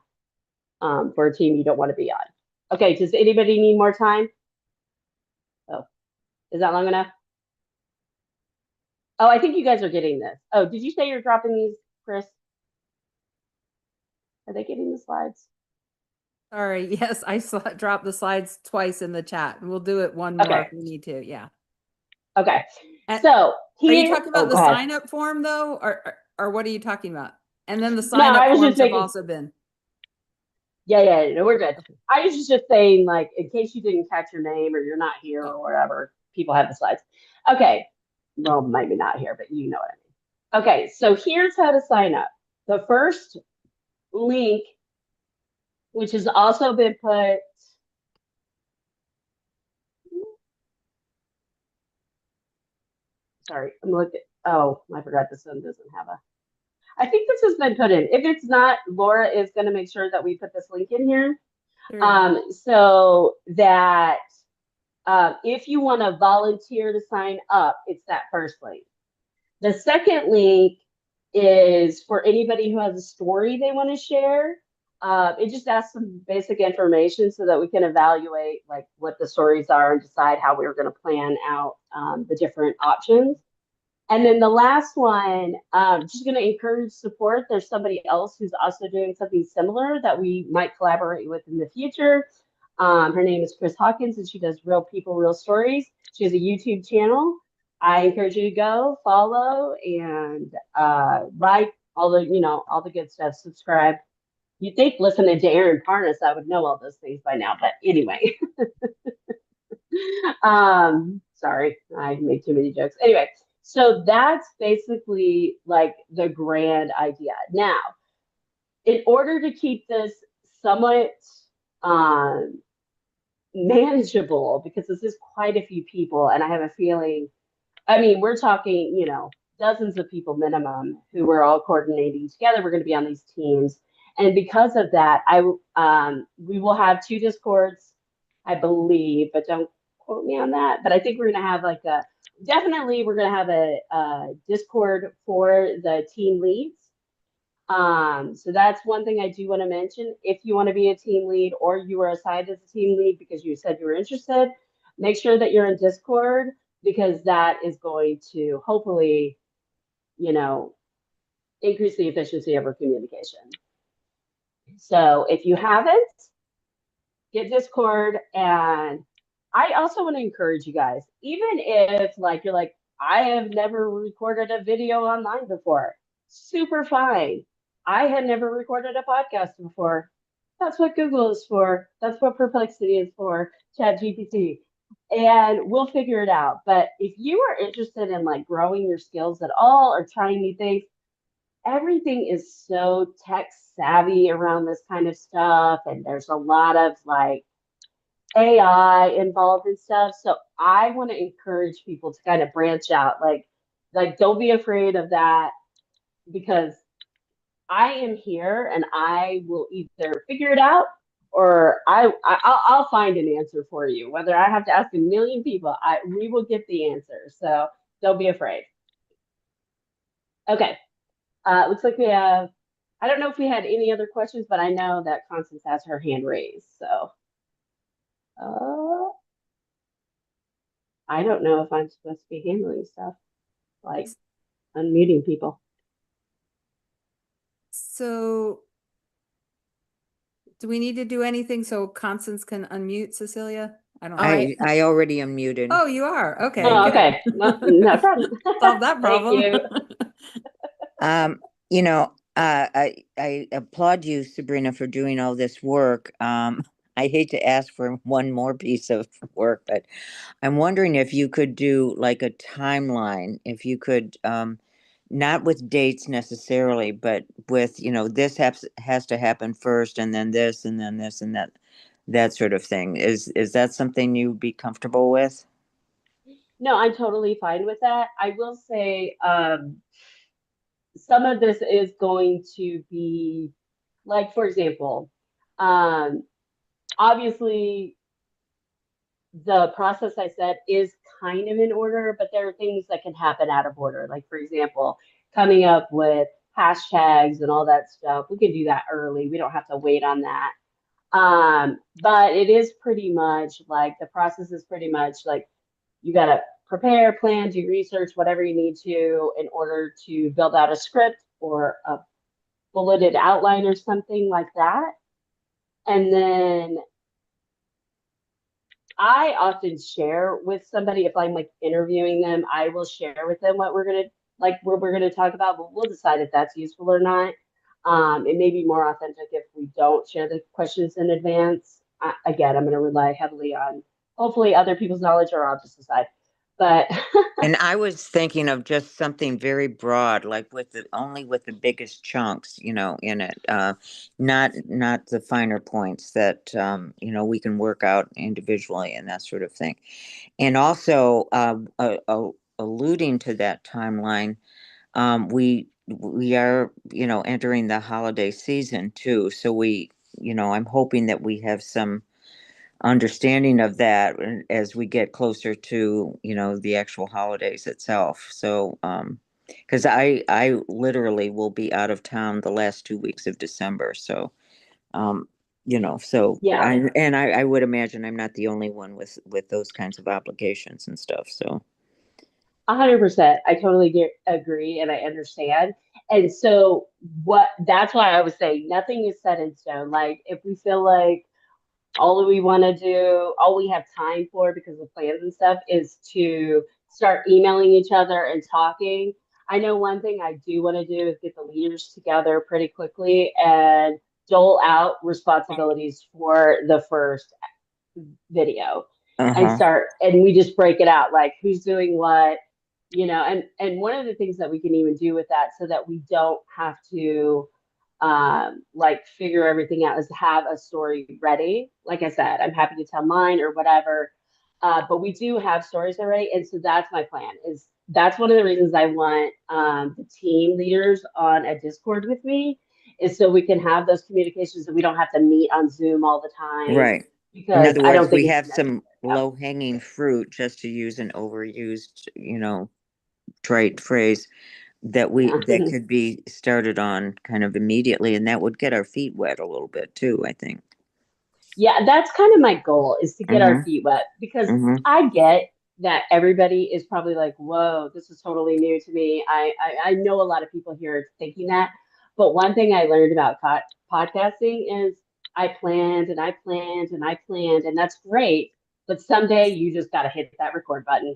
for a team you don't want to be on. Okay, does anybody need more time? Oh, is that long enough? Oh, I think you guys are getting this. Oh, did you say you're dropping these, Chris? Are they getting the slides? Sorry, yes, I dropped the slides twice in the chat. We'll do it one more Okay. if we need to, yeah. Okay, And so are you here, talking about oh, the go ahead. sign-up form though, or what are you talking about? And then the I sign-up was just forms have making- also been. Yeah, no, we're good. I was just saying, like, in case you didn't catch your name or you're not here or whatever, people have the slides. Okay, well, maybe not here, but you know what I mean. Okay, so here's how to sign up. The first link, which has also been put, sorry, I'm looking, oh, I forgot this one doesn't have a, I think this has been put in. If it's not, Laura is going to make sure that we put this link in here. So that if you want to volunteer to sign up, it's that first link. The second link is for anybody who has a story they want to share. It just asks some basic information so that we can evaluate like what the stories are and decide how we're going to plan out the different options. And then the last one, just going to encourage support. There's somebody else who's also doing something similar that we might collaborate with in the future. Her name is Chris Hawkins, and she does Real People, Real Stories. She has a YouTube channel. I encourage you to go follow and like all the good stuff. Subscribe. You'd think listening to Aaron Parnas, I would know all those things by now, but anyway. Sorry, I make too many jokes. Anyway. So that's basically like the grand idea. Now, in order to keep this somewhat manageable, because this is quite a few people, and I have a feeling, I mean, we're talking, dozens of people minimum who we're all coordinating together. We're going to be on these teams. And because of that, we will have 2 Discords, I believe, but don't quote me on that. But I think we're going to have like definitely we're going to have a Discord for the team leads. So that's one thing I do want to mention. If you want to be a team lead or you were assigned as a team lead because you said you were interested, make sure that you're in Discord because that is going to hopefully, increase the efficiency of our communication. So if you haven't, get Discord and I also want to encourage you guys, even if like you're like, I have never recorded a video online before, super fine. I had never recorded a podcast before. That's what Google is for. That's what Perplexity is for, ChatGPT. And we'll figure it out. But if you are interested in like growing your skills at all or trying new things, everything is so tech savvy around this kind of stuff. And there's a lot of like AI involved and stuff. So I want to encourage people to kind of branch out. Like don't be afraid of that because I am here and I will either figure it out or I'll find an answer for you. Whether I have to ask a million people, we will get the answer. So don't be afraid. Okay. Looks like we have, I don't know if we had any other questions, but I know that Constance has her hand raised. So I don't know if I'm supposed to be handling stuff like unmuting people. So do we need to do anything so Constance can unmute Cecilia? I don't know. All right. I already unmuted. Oh, you are. Okay. Yeah, Oh, good. okay. Well, no problem. Solve that Thank problem. you. You know, I applaud you, Sabrina, for doing all this work. I hate to ask for one more piece of work, but I'm wondering if you could do like a timeline, if you could, not with dates necessarily, but with, this has to happen first and then this and then this and that sort of thing. Is that something you'd be comfortable with? No, I'm totally fine with that. I will say some of this is going to be like, for example, um, obviously the process I said is kind of in order, but there are things that can happen out of order. Like, for example, coming up with hashtags and all that stuff. We can do that early. We don't have to wait on that. But it is pretty much like the process is pretty much like you got to prepare, plan, do research, whatever you need to in order to build out a script or a bulleted outline or something like that. And then I often share with somebody if I'm like interviewing them, I will share with them what we're gonna talk about, but we'll decide if that's useful or not. It may be more authentic if we don't share the questions in advance. Again, I'm gonna rely heavily on hopefully other people's knowledge, or I'll just decide. But And I was thinking of just something very broad, like only with the biggest chunks, in it. Not the finer points that we can work out individually and that sort of thing. And also, alluding to that timeline, we are entering the holiday season too. So I'm hoping that we have some understanding of that as we get closer to the actual holidays itself. So because I literally will be out of town the last 2 weeks of December. So so yeah, I would imagine I'm not the only one with those kinds of obligations and stuff. So 100%. I totally agree and I understand. And so that's why I was saying nothing is set in stone. Like if we feel like all we want to do, all we have time for because of plans and stuff is to start emailing each other and talking. I know one thing I do want to do is get the leaders together pretty quickly and dole out responsibilities for the first video uh-huh. and we just break it out like who's doing what, and one of the things that we can even do with that so that we don't have to like figure everything out is have a story ready. Like I said, I'm happy to tell mine or whatever. But we do have stories already. And so that's my plan is that's one of the reasons I want the team leaders on a Discord with me is so we can have those communications and we don't have to meet on Zoom all the time Right. In because other I words, don't think we it's have necessary. some low hanging fruit, just to use an overused, trite phrase that Yeah. could be started on kind of immediately, and that would get our feet wet a little bit too, I think. Yeah, that's kind of my goal is to get our Mm-hmm. feet wet because Mm-hmm. I get that everybody is probably like, whoa, this is totally new to me. I know a lot of people here are thinking that. But one thing I learned about podcasting is I planned and I planned and I planned, and that's great. but someday you just got to hit that record button.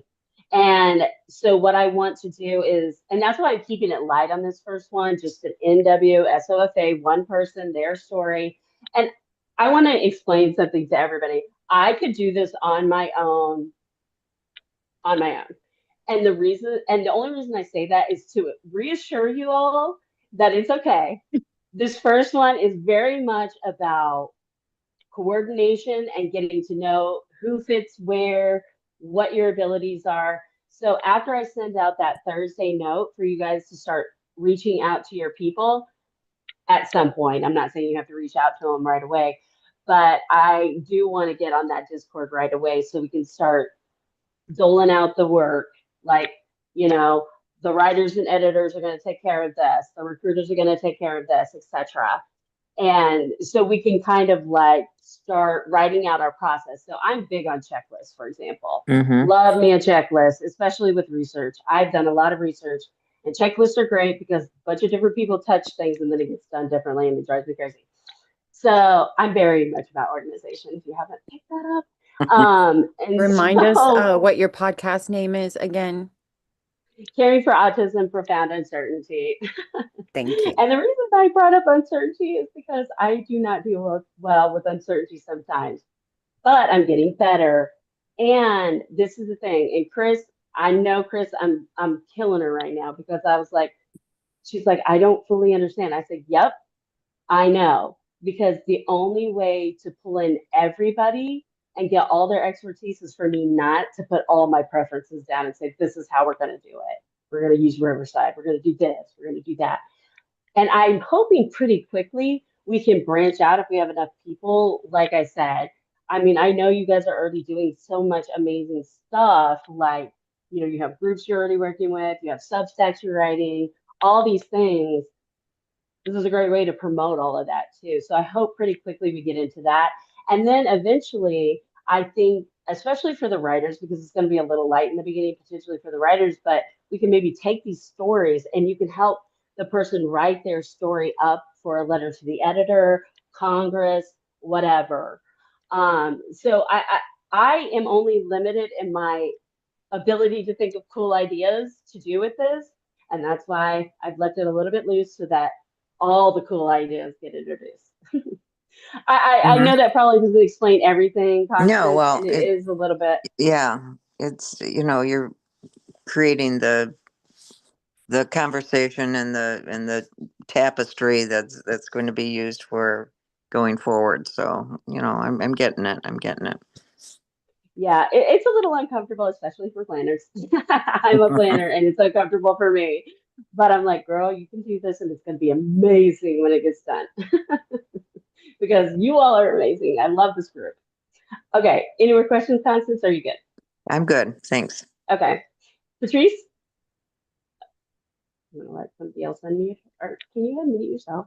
And so what I want to do is, and that's why I'm keeping it light on this first one, just an NWSOFA, one person, their story. And I want to explain something to everybody. I could do this on my own, on my own. And the only reason I say that is to reassure you all that it's okay. This first one is very much about coordination and getting to know who fits where, what your abilities are. So after I send out that Thursday note for you guys to start reaching out to your people at some point, I'm not saying you have to reach out to them right away, but I do want to get on that Discord right away so we can start doling out the work. Like, you know, the writers and editors are going to take care of this, the recruiters are going to take care of this, etc. And so we can kind of like start writing out our process. So I'm big on checklists, for example. Mm-hmm. Love me a checklist, especially with research. I've done a lot of research, and checklists are great because a bunch of different people touch things and then it gets done differently and it drives me crazy. So I'm very much about organization, if you haven't picked that up. And Remind us so what your podcast name is again. Caring for Autism, Profound Uncertainty. Thank you. And the reason I brought up uncertainty is because I do not deal well with uncertainty sometimes, but I'm getting better. And this is the thing. And Chris, I know Chris, I'm killing her right now because I was like, she's like, I don't fully understand. I said, yep, I know. Because the only way to pull in everybody and get all their expertise is for me not to put all my preferences down and say, this is how we're going to do it. We're going to use Riverside. We're going to do this. We're going to do that. And I'm hoping pretty quickly we can branch out if we have enough people. Like I said, I mean, I know you guys are already doing so much amazing stuff. Like, you know, you have groups you're already working with, you have Substacks you're writing, all these things. This is a great way to promote all of that too. So I hope pretty quickly we get into that. And then eventually, I think, especially for the writers, because it's going to be a little light in the beginning, potentially for the writers, but we can maybe take these stories and you can help the person write their story up for a letter to the editor, Congress, whatever. So I am only limited in my ability to think of cool ideas to do with this. And that's why I've left it a little bit loose so that all the cool ideas get introduced. I know that probably doesn't explain everything, No, Constance, well, and it is a little bit. yeah, it's, you're creating the conversation and the tapestry that's going to be used for going forward. So, I'm getting it. I'm getting it. Yeah, it's a little uncomfortable, especially for planners. I'm a planner and it's uncomfortable for me. But I'm like, girl, you can do this and it's going to be amazing when it gets done. Because you all are amazing. I love this group. Okay, any more questions, Constance? Are you good? I'm good. Thanks. Okay. Patrice? I'm going to let somebody else unmute. Or can you unmute yourself?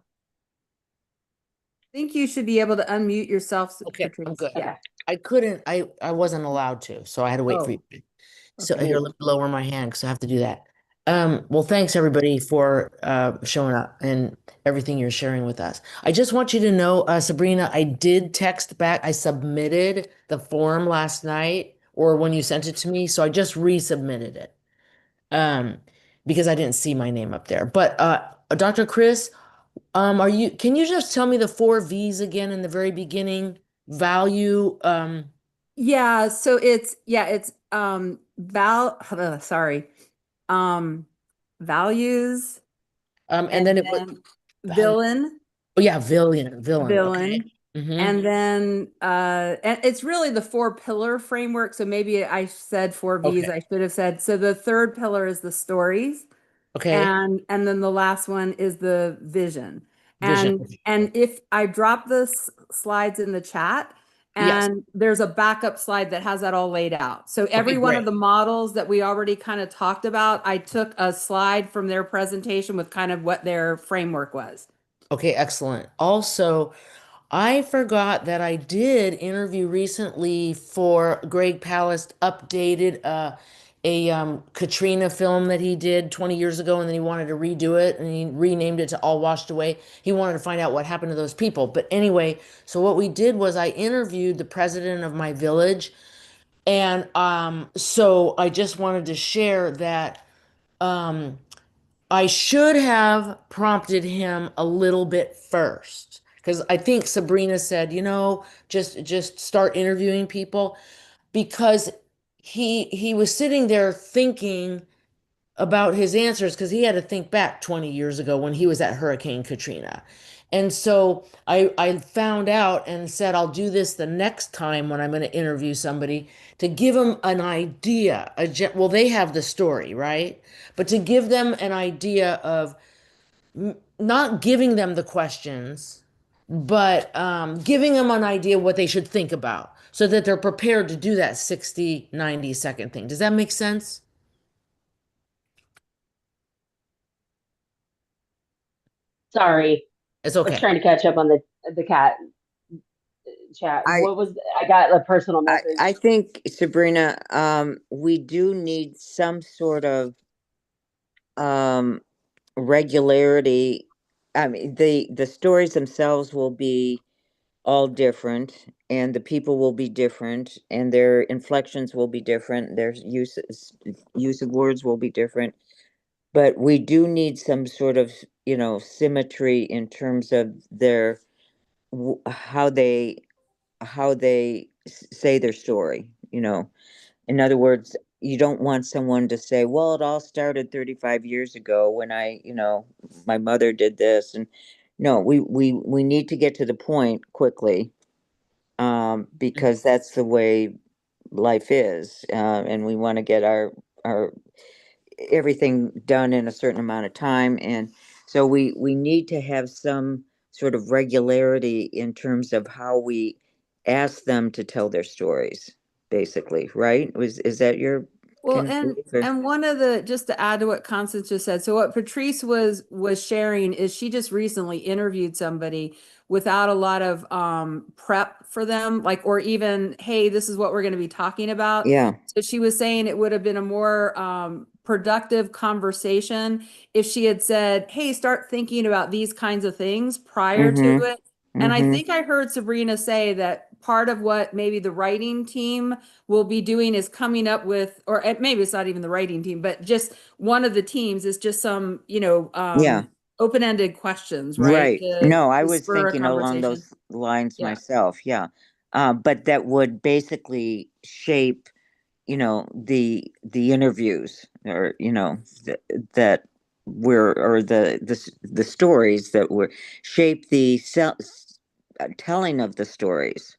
I think you should be able to unmute yourself, Okay, I'm Patrice. good. Yeah. I couldn't, I wasn't allowed to, so I had to wait for Oh, you. So okay. here, let me lower my hand because I have to do that. Well, thanks everybody for showing up and everything you're sharing with us. I just want you to know, Sabrina, I did text back. I submitted the form last night or when you sent it to me, so I just resubmitted it. Because I didn't see my name up there. But Dr. Chris, can you just tell me the 4 V's again in the very beginning? Value, Yeah, so it's sorry. Values and then it was value. villain, Oh yeah, villain. Okay. and then and it's really the 4 pillar framework. So maybe I said 4 V's, Okay. I should have said. So the third pillar is the stories. Okay. And then the last one is the vision. Vision. And if I drop the slides in the chat, Yes. and there's a backup slide that has that all laid out. So every Okay, one of great. the models that we already kind of talked about, I took a slide from their presentation with kind of what their framework was. Okay, excellent. Also, I forgot that I did interview recently for Greg Palast updated a Katrina film that he did 20 years ago, and then he wanted to redo it and he renamed it to All Washed Away. He wanted to find out what happened to those people. But anyway, so what we did was I interviewed the president of my village And so I just wanted to share that um, I should have prompted him a little bit first because I think Sabrina said, just start interviewing people because he was sitting there thinking about his answers because he had to think back 20 years ago when he was at Hurricane Katrina. And so I found out and said, I'll do this the next time when I'm going to interview somebody to give them an idea. Well, they have the story, right? But to give them an idea of not giving them the questions, but giving them an idea what they should think about so that they're prepared to do that 60, 90-second thing. Does that make sense? Sorry, It's I was okay. trying to catch up on the cat chat. I, What was I got a personal message? I think, Sabrina, we do need some sort of um, regularity. I mean, the stories themselves will be all different, and the people will be different, and their inflections will be different. Their use of words will be different. But we do need some sort of, symmetry in terms of their how they say their story. In other words, you don't want someone to say, well, it all started 35 years ago when my mother did this. And no, we need to get to the point quickly, because that's the way life is. And we want to get our everything done in a certain amount of time. And so we need to have some sort of regularity in terms of how we ask them to tell their stories, basically, right? Is that your Well, kind of and belief, or? and one of the, just to add to what Constance just said, so what Patrice was sharing is she just recently interviewed somebody without a lot of prep for them, like, or even, hey, this is what we're going to be talking about. Yeah. So she was saying it would have been a more productive conversation if she had said, hey, start thinking about these kinds of things prior to Mm-hmm. it. And I Mm-hmm. think I heard Sabrina say that part of what maybe the writing team will be doing is coming up with, or maybe it's not even the writing team, but just one of the teams is just some, Yeah. open-ended questions, right? Right. No, I To was spur a thinking along conversation. those lines Yeah. myself. Yeah. But that would basically shape, the interviews, or that were, or the stories that were shape the telling of the stories,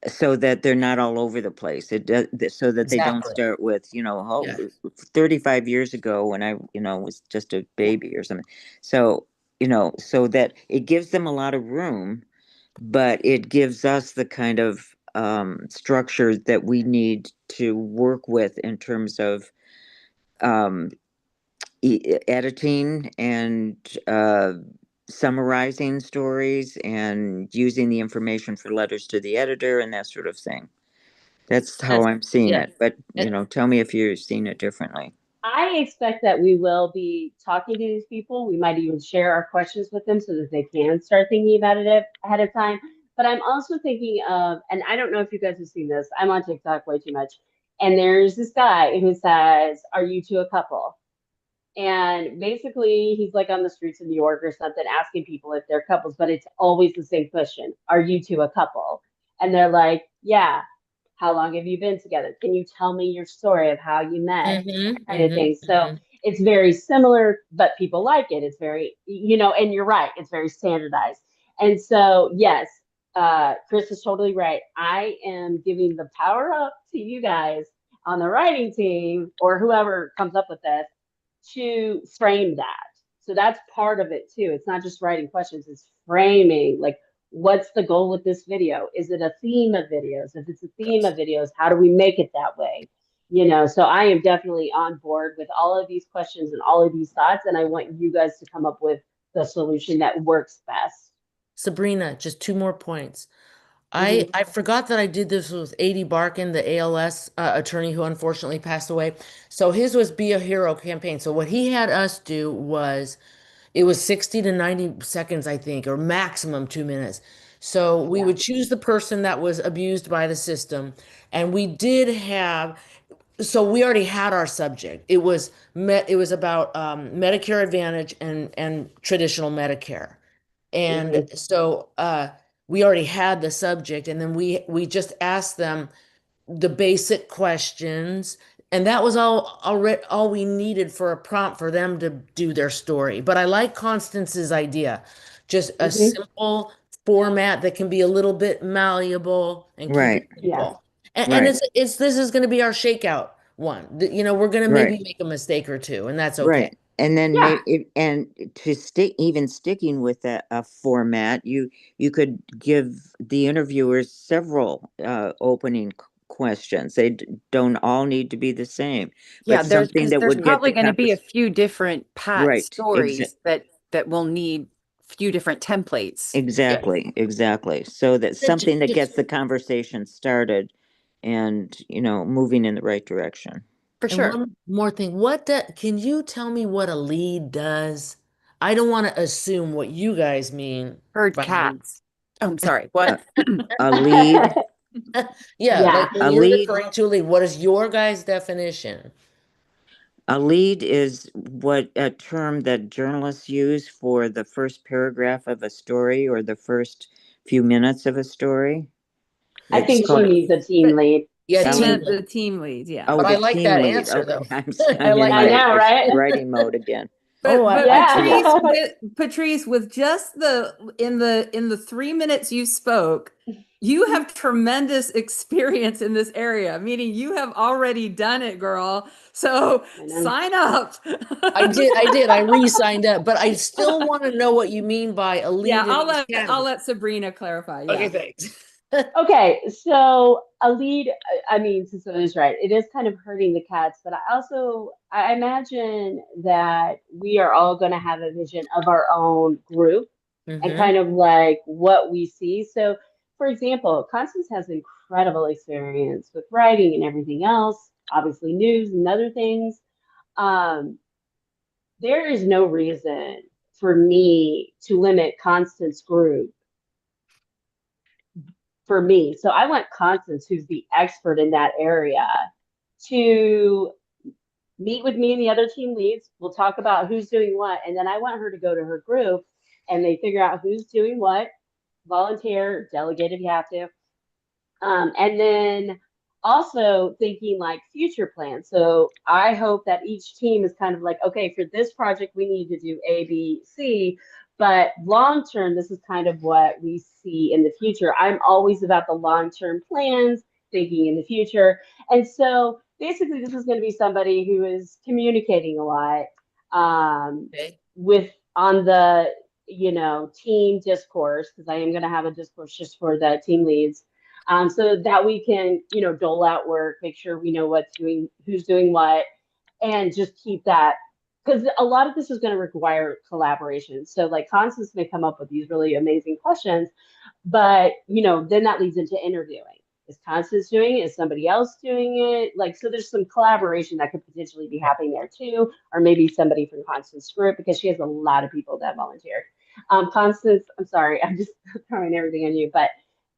so that they're not all over the place. So that they don't Exactly. start with, Yeah. 35 years ago when I, was just a baby or something. So, so that it gives them a lot of room, but it gives us the kind of structure that we need to work with in terms of um, editing and summarizing stories and using the information for letters to the editor and that sort of thing. That's how And I'm seeing yeah. it. But, And tell me if you're seeing it differently. I expect that we will be talking to these people. We might even share our questions with them so that they can start thinking about it ahead of time. But I'm also thinking of, and I don't know if you guys have seen this, I'm on TikTok way too much. And there's this guy who says, are you two a couple? And basically, he's like on the streets of New York or something, asking people if they're couples, but it's always the same question. Are you two a couple? And they're like, yeah. How long have you been together? Can you tell me your story of how you met? mm-hmm, Kind of thing. So mm-hmm. it's very similar, but people like it. It's very, and you're right, it's very standardized. And so, yes, Chris is totally right. I am giving the power up to you guys on the writing team or whoever comes up with this to frame that. So that's part of it too. It's not just writing questions, it's framing, like, what's the goal with this video? Is it a theme of videos? If it's a theme of videos, how do we make it that way? So I am definitely on board with all of these questions and all of these thoughts, and I want you guys to come up with the solution that works best. Sabrina, just two more points. I Mhm. I forgot that I did this with A.D. Barkin, the ALS attorney who unfortunately passed away. So his was Be a Hero campaign. So what he had us do was it was 60 to 90 seconds, I think, or maximum 2 minutes. So we Yeah. would choose the person that was abused by the system. And we did have, so we already had our subject. It was about Medicare Advantage and traditional Medicare. And Mhm. so we already had the subject, and then we just asked them the basic questions, and that was all we needed for a prompt for them to do their story. But I like Constance's idea, just a Mhm. simple format that can be a little bit malleable and keep it Right, Yeah. simple. And right, it's this is going to be our shakeout one. You know, we're going to right. maybe make a mistake or two, and that's okay. Right. And then Yeah. and to sticking with a format, you could give the interviewers several opening questions. They don't all need to be the same, Yeah, but there's something because that there's would get the probably going to be a conversation few different pat right. stories that will need few different templates. Exactly, exactly. So that Then something that just gets the conversation started and, moving in the right direction. For And sure. one more thing, can you tell me what a lead does? I don't want to assume what you guys mean Herd by lead. cats. Oh, I'm sorry. A, What? a lead, Yeah, Yeah. like when a you're lead referring to a lead, what is your guys' definition? A lead is a term that journalists use for the first paragraph of a story or the first few minutes of a story. I It's think she called, needs a team But lead. Yeah, she a team lead. meant lead. the team lead, yeah. Oh, But I the like team that lead. answer Okay, though. I'm in I my know, right? writing mode again. Oh, But I Yeah. like Patrice, with just in the 3 minutes you spoke, you have tremendous experience in this area, meaning you have already done it, girl. So I know. sign up. I did. I re-signed up, but I still want to know what you mean by a Yeah, lead in these I'll categories. let Sabrina clarify. Okay, Yeah. thanks. Okay, so a lead, I mean, Cecilia is right. It is kind of hurting the cats, but I imagine that we are all going to have a vision of our own group and Mm-hmm. kind of like what we see. So, for example, Constance has incredible experience with writing and everything else, obviously news and other things. Um, there is no reason for me to limit Constance's group for me. So I want Constance, who's the expert in that area, to meet with me and the other team leads. We'll talk about who's doing what. And then I want her to go to her group and they figure out who's doing what, volunteer, delegate if you have to. And then also thinking like future plans. So I hope that each team is kind of like, okay, for this project, we need to do A, B, C. But long term, this is kind of what we see in the future. I'm always about the long term plans, thinking in the future. And so basically, this is going to be somebody who is communicating a lot Okay. with on the team discourse, because I am going to have a discourse just for the team leads, so that we can dole out work, make sure we know who's doing what, and just keep that, because a lot of this is going to require collaboration. So like Constance may come up with these really amazing questions, but then that leads into interviewing. Is Constance doing it? Is somebody else doing it? Like, so there's some collaboration that could potentially be happening there too, or maybe somebody from Constance's group, because she has a lot of people that volunteered. Constance, I'm sorry, I'm just throwing everything on you, but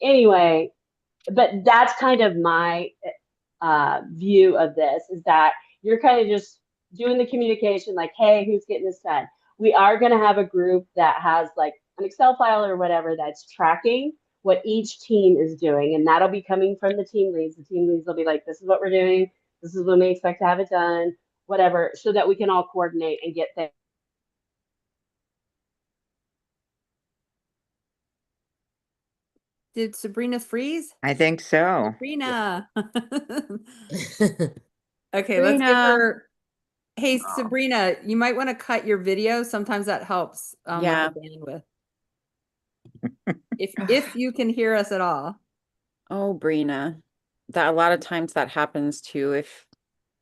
anyway, but that's kind of my view of this, is that you're kind of just doing the communication, like, hey, who's getting this done? We are going to have a group that has like an Excel file or whatever that's tracking what each team is doing, and that'll be coming from the team leads. The team leads will be like, this is what we're doing, this is when we expect to have it done, whatever, so that we can all coordinate and get things. Did Sabrina freeze? I think so. Sabrina. Okay, let's give Sabrina. her. Hey, Sabrina, you might want to cut your video. Sometimes that helps with Yeah. the bandwidth. If you can hear us at all. Oh, Brina. That a lot of times that happens too if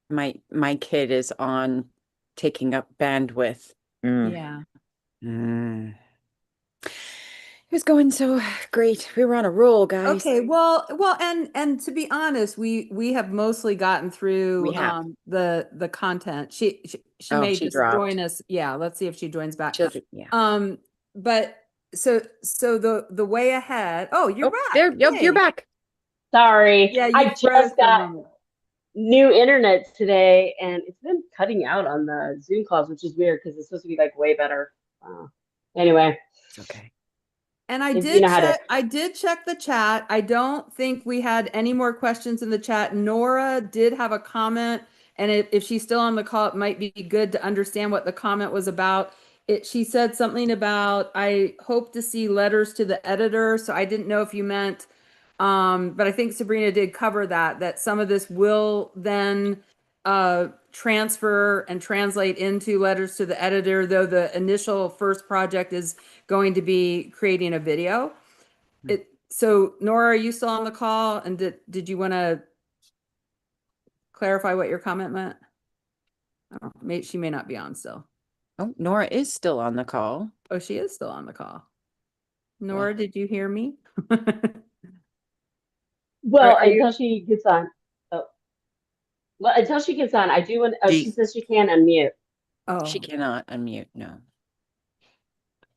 my kid is on taking up bandwidth. Mm. Yeah. Mm. It was going so great. We were on a roll, guys. Okay, well, and to be honest, we have mostly gotten through We have. the content. She Oh, may she just dropped. join us. Yeah, let's see if she joins back. Yeah. But So the way ahead. Oh, you're Oh, back. there, yep, you're Yay. back. Sorry, Yeah, you I froze just for a got moment. new internet today, and it's been cutting out on the Zoom calls, which is weird because it's supposed to be like way better. Anyway, It's okay. And you know how to. I did check the chat. I don't think we had any more questions in the chat. Nora did have a comment, and if she's still on the call, it might be good to understand what the comment was about. She said something about, I hope to see letters to the editor. So I didn't know if you meant, but I think Sabrina did cover that some of this will then transfer and translate into letters to the editor, though the initial first project is going to be creating a video. So Nora, are you still on the call? And did you want to clarify what your comment meant? Oh, she may not be on still. Oh, Nora is still on the call. Oh, she is still on the call. Nora, Well. did you hear me? Well, Are you? until she gets on. Oh, well, until she gets on, I do want. Oh, she She says she can unmute. she Oh, cannot unmute. No.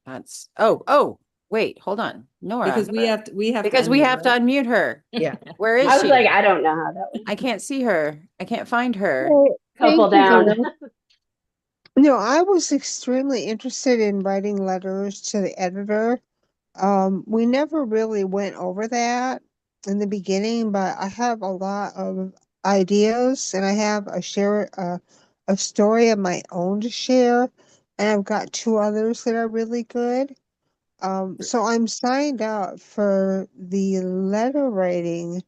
That's oh, wait, hold on. Nora. because we have to Because we unmute, have to right? unmute her. Yeah. Where is I was she? like, I don't know how that I can't see her. I can't find her. Well, couple thank you, down. Dana. No, I was extremely interested in writing letters to the editor. We never really went over that in the beginning, but I have a lot of ideas and I have a story of my own to share, and I've got two others that are really good. So I'm signed up for the letter writing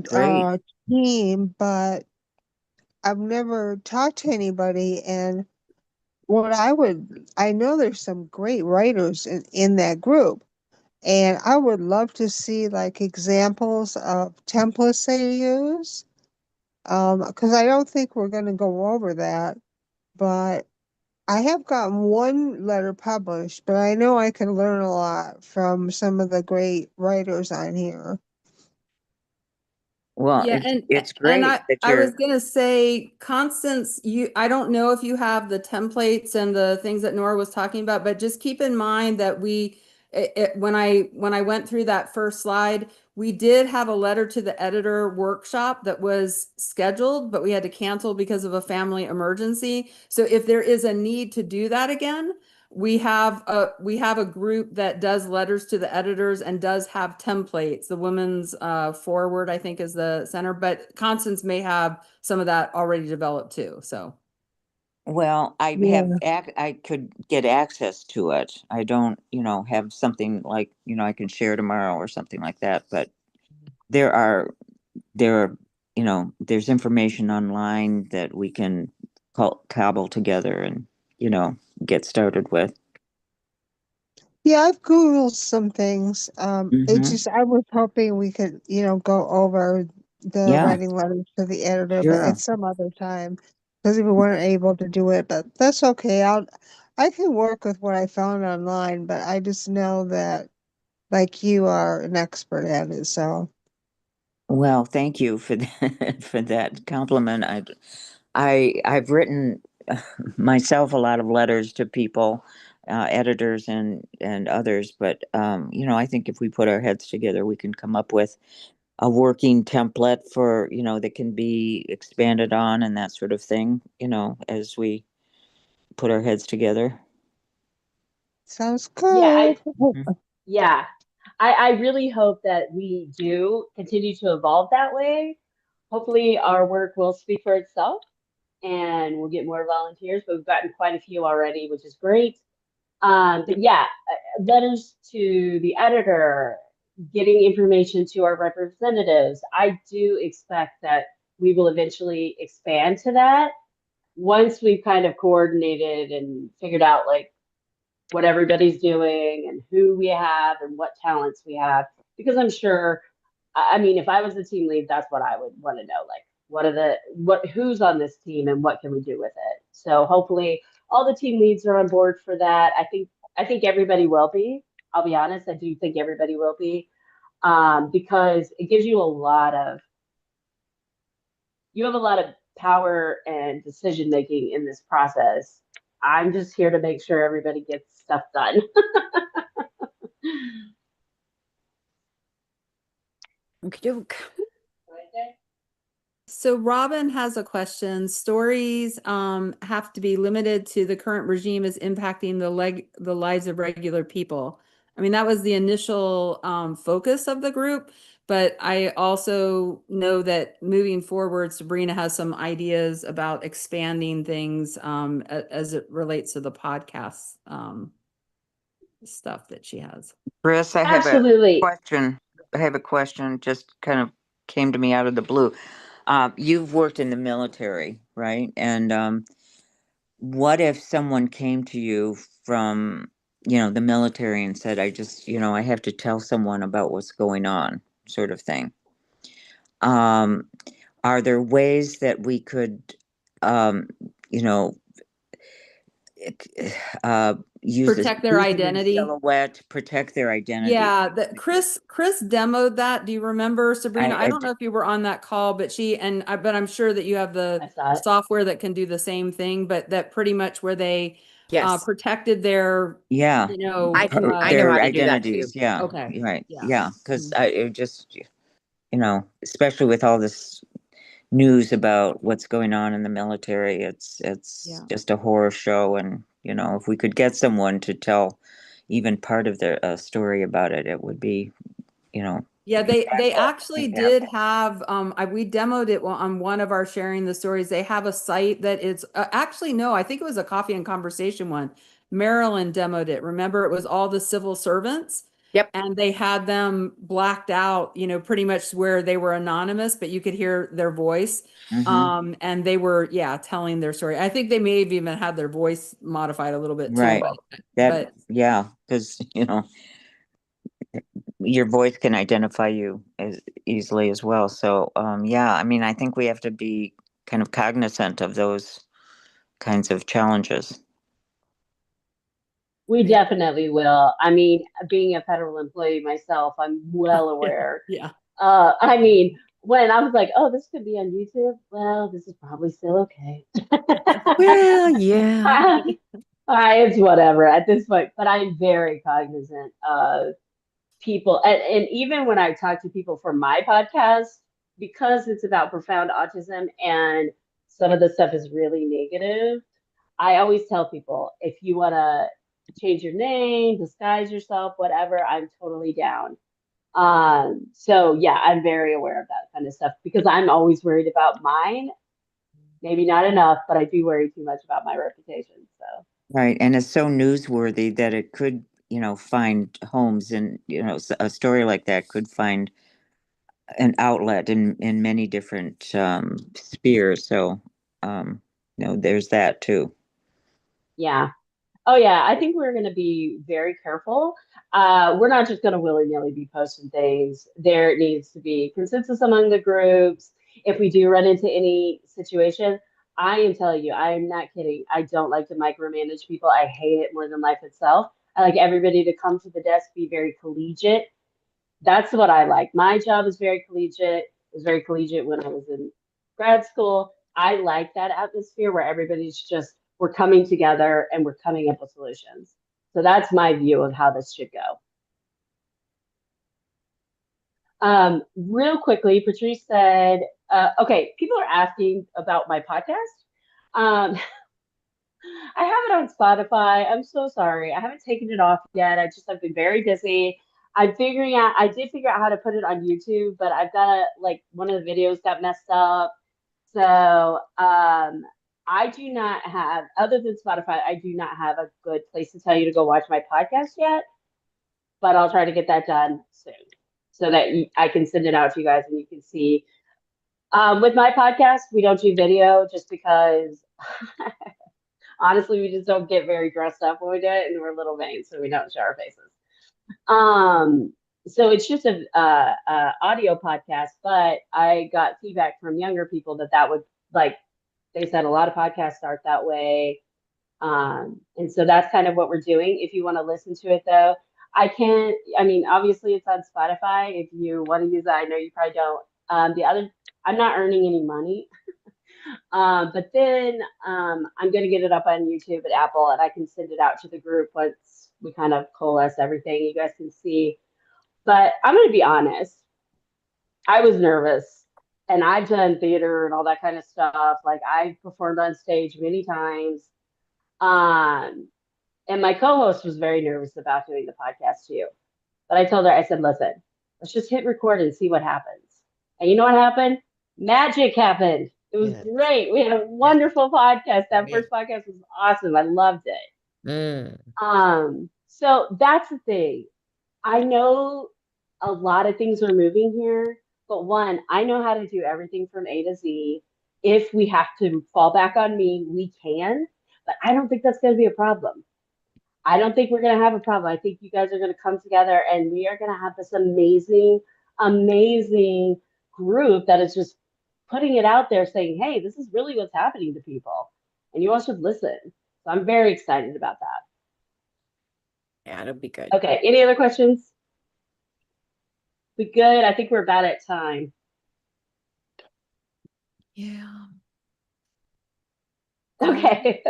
Great. team, but I've never talked to anybody, and I know there's some great writers in that group, and I would love to see like examples of templates they use. Because I don't think we're going to go over that, but I have gotten one letter published, but I know I can learn a lot from some of the great writers on here. Well, Yeah, it's and great that I was you're, gonna say, Constance, I don't know if you have the templates and the things that Nora was talking about, but just keep in mind that when I went through that first slide, we did have a letter to the editor workshop that was scheduled, but we had to cancel because of a family emergency. So if there is a need to do that again, we have a group that does letters to the editors and does have templates. The Women's Forward, I think, is the center, but Constance may have some of that already developed too. So well, Yeah. I could get access to it. I don't, have something like, I can share tomorrow or something like that, but there are, there are, there's information online that we can cobble together and, you know, get started with. Yeah, I've Googled some things. Mm-hmm. I was hoping we could, go over the Yeah, writing letters to the editor, but sure. at some other time, because we weren't able to do it. But that's okay. I can work with what I found online, but I just know that, like, you are an expert at it. So Well, thank you for that, for that compliment. I've written myself a lot of letters to people, editors and others, but I think if we put our heads together, we can come up with a working template for, that can be expanded on and that sort of thing, as we put our heads together. sounds Yeah, good. Mhm. yeah. I really hope that we do continue to evolve that way. Hopefully, our work will speak for itself and we'll get more volunteers, but we've gotten quite a few already, which is great. But yeah, letters to the editor, getting information to our representatives. I do expect that we will eventually expand to that once we've kind of coordinated and figured out like what everybody's doing and who we have and what talents we have. Because I'm sure, I mean, if I was the team lead, that's what I would want to know. Like, who's on this team and what can we do with it? So hopefully all the team leads are on board for that. I think everybody will be. I'll be honest. I do think everybody will be, because it gives you you have a lot of power and decision making in this process. I'm just here to make sure everybody gets stuff done. Okey-doke. So Robin has a question. Stories have to be limited to the current regime is impacting the lives of regular people. I mean, that was the initial focus of the group, but I also know that moving forward, Sabrina has some ideas about expanding things as it relates to the podcast stuff that she has. Chris, I have a Absolutely. question. I have a question, just kind of came to me out of the blue. You've worked in the military, right? And what if someone came to you from, the military and said, I just, I have to tell someone about what's going on, sort of thing. Are there ways that we could, you know, use Protect their use them in identity. silhouette, protect their identity? Yeah, that Chris demoed that. Do you remember, Sabrina? I don't know if you were on that call, but but I'm sure that you have I the saw it. software that can do the same thing, but that pretty much where they Yes. protected their, Yeah. you know, I know Their how to do that too. identities. Yeah. Okay. Right. Yeah. Yeah. Because it just, especially with all this news about what's going on in the military, it's Yeah. just a horror show. And, if we could get someone to tell even part of their story about it, it would be, Yeah, they actually impactful. did have we demoed it on one of our sharing the stories. They have a site that is actually no, I think it was a coffee and conversation one. Marilyn demoed it. Remember, it was all the civil servants. Yep. And they had them blacked out, pretty much where they were anonymous, but you could hear their voice. Mhm. And they were, telling their story. I think they may have even had their voice modified a little bit too. Right. But Yeah, because, your voice can identify you as easily as well. So, yeah, I mean, I think we have to be kind of cognizant of those kinds of challenges. We definitely will. I mean, being a federal employee myself, I'm well aware. yeah. I mean, when I was like, oh, this could be on YouTube, well, this is probably still okay. Well, yeah. It's whatever at this point, but I'm very cognizant of people. And even when I talk to people for my podcast, because it's about profound autism and some of the stuff is really negative, I always tell people if you want to change your name, disguise yourself, whatever, I'm totally down. So yeah, I'm very aware of that kind of stuff because I'm always worried about mine. Maybe not enough, but I do worry too much about my reputation. So Right. And it's so newsworthy that it could, find homes, and, a story like that could find an outlet in many different spheres. So, there's that too. yeah. Oh yeah, I think we're going to be very careful. We're not just going to willy-nilly be posting things. There needs to be consensus among the groups. If we do run into any situation, I am telling you, I am not kidding. I don't like to micromanage people. I hate it more than life itself. I like everybody to come to the desk, be very collegiate. That's what I like. My job is very collegiate. It was very collegiate when I was in grad school. I like that atmosphere where everybody's just, we're coming together and we're coming up with solutions. So that's my view of how this should go. Real quickly, Patrice said, okay, people are asking about my podcast. I have it on Spotify. I'm so sorry. I haven't taken it off yet. I've been very busy. I did figure out how to put it on YouTube, but I've got one of the videos got messed up. So I do not have, other than Spotify, I do not have a good place to tell you to go watch my podcast yet, but I'll try to get that done soon so that I can send it out to you guys and you can see. With my podcast, we don't do video just because honestly, we just don't get very dressed up when we do it, and we're little vain, so we don't show our faces. So it's just a audio podcast, but I got feedback from younger people that would they said a lot of podcasts start that way. And so that's kind of what we're doing. If you want to listen to it though, I mean, obviously it's on Spotify. If you want to use that, I know you probably don't. I'm not earning any money. But then I'm going to get it up on YouTube at Apple, and I can send it out to the group once we kind of coalesce everything. You guys can see. But I'm going to be honest. I was nervous, and I've done theater and all that kind of stuff. Like I've performed on stage many times. Um, and my co-host was very nervous about doing the podcast too. But I told her, I said, listen, let's just hit record and see what happens. And you know what happened? Magic happened. It was Yeah. great. We had a wonderful podcast. That Yeah. first podcast was awesome. I loved it. So that's the thing. I know a lot of things are moving here, but one, I know how to do everything from A to Z. If we have to fall back on me, we can, but I don't think that's going to be a problem. I don't think we're going to have a problem. I think you guys are going to come together and we are going to have this amazing, amazing group that is just putting it out there saying, hey, this is really what's happening to people. And you all should listen. So I'm very excited about that. Yeah, it'll be good. Okay, any other questions? We good? I think we're about at time. Yeah. Okay.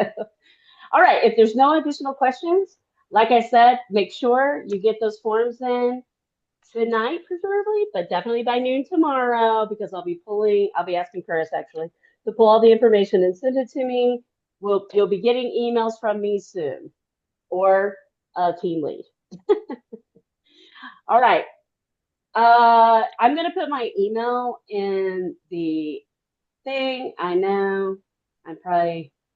All right, if there's no additional questions, like I said, make sure you get those forms in tonight, preferably, but definitely by noon tomorrow, because I'll be asking Chris actually to pull all the information and send it to me. You'll be getting emails from me soon, or a team lead. All right. I'm gonna put my email in the thing. I know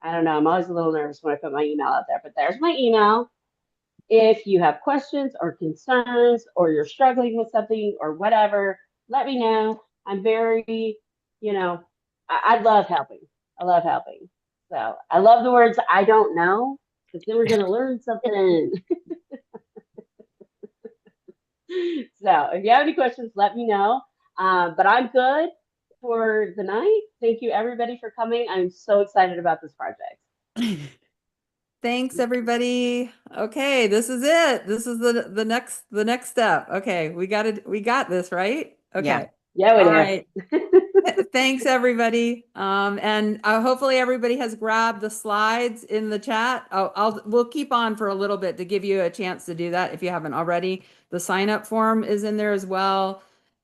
I don't know. I'm always a little nervous when I put my email out there, but there's my email. If you have questions or concerns, or you're struggling with something or whatever, let me know. I'm very, I love helping. I love helping. So I love the words I don't know, because then we're going to learn something. So if you have any questions, let me know. But I'm good for the night. Thank you, everybody, for coming. I'm so excited about this project. Thanks, everybody. Okay, this is it. This is the next step. Okay, we got this, right? Okay. Yeah, we All do. right. Thanks, everybody. And hopefully everybody has grabbed the slides in the chat. We'll keep on for a little bit to give you a chance to do that if you haven't already. The sign up form is in there as well.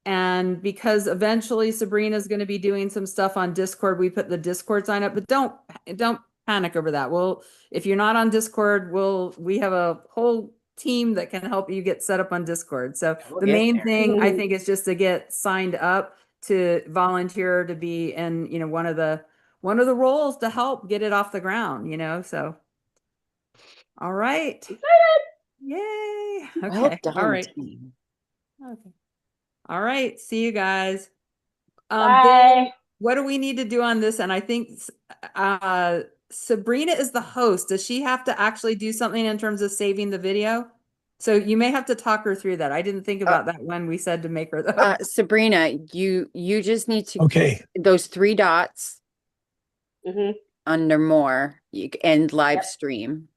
And because eventually Sabrina's going to be doing some stuff on Discord, we put the Discord sign up, but don't panic over that. If you're not on Discord, we have a whole team that can help you get set up on Discord. So We'll the get main there. thing I think is just to get signed up to volunteer to be in, one of the roles to help get it off the ground, so. All right. Yay. Okay. Well done, All right. team. Okay. All right. See you guys. Bye. Bill, what do we need to do on this? And I think Sabrina is the host. Does she have to actually do something in terms of saving the video? So you may have to talk her through that. I didn't think about that when we said to make her the host. Sabrina, you just need to Okay. those 3 dots Mhm. under more and live Yep. stream.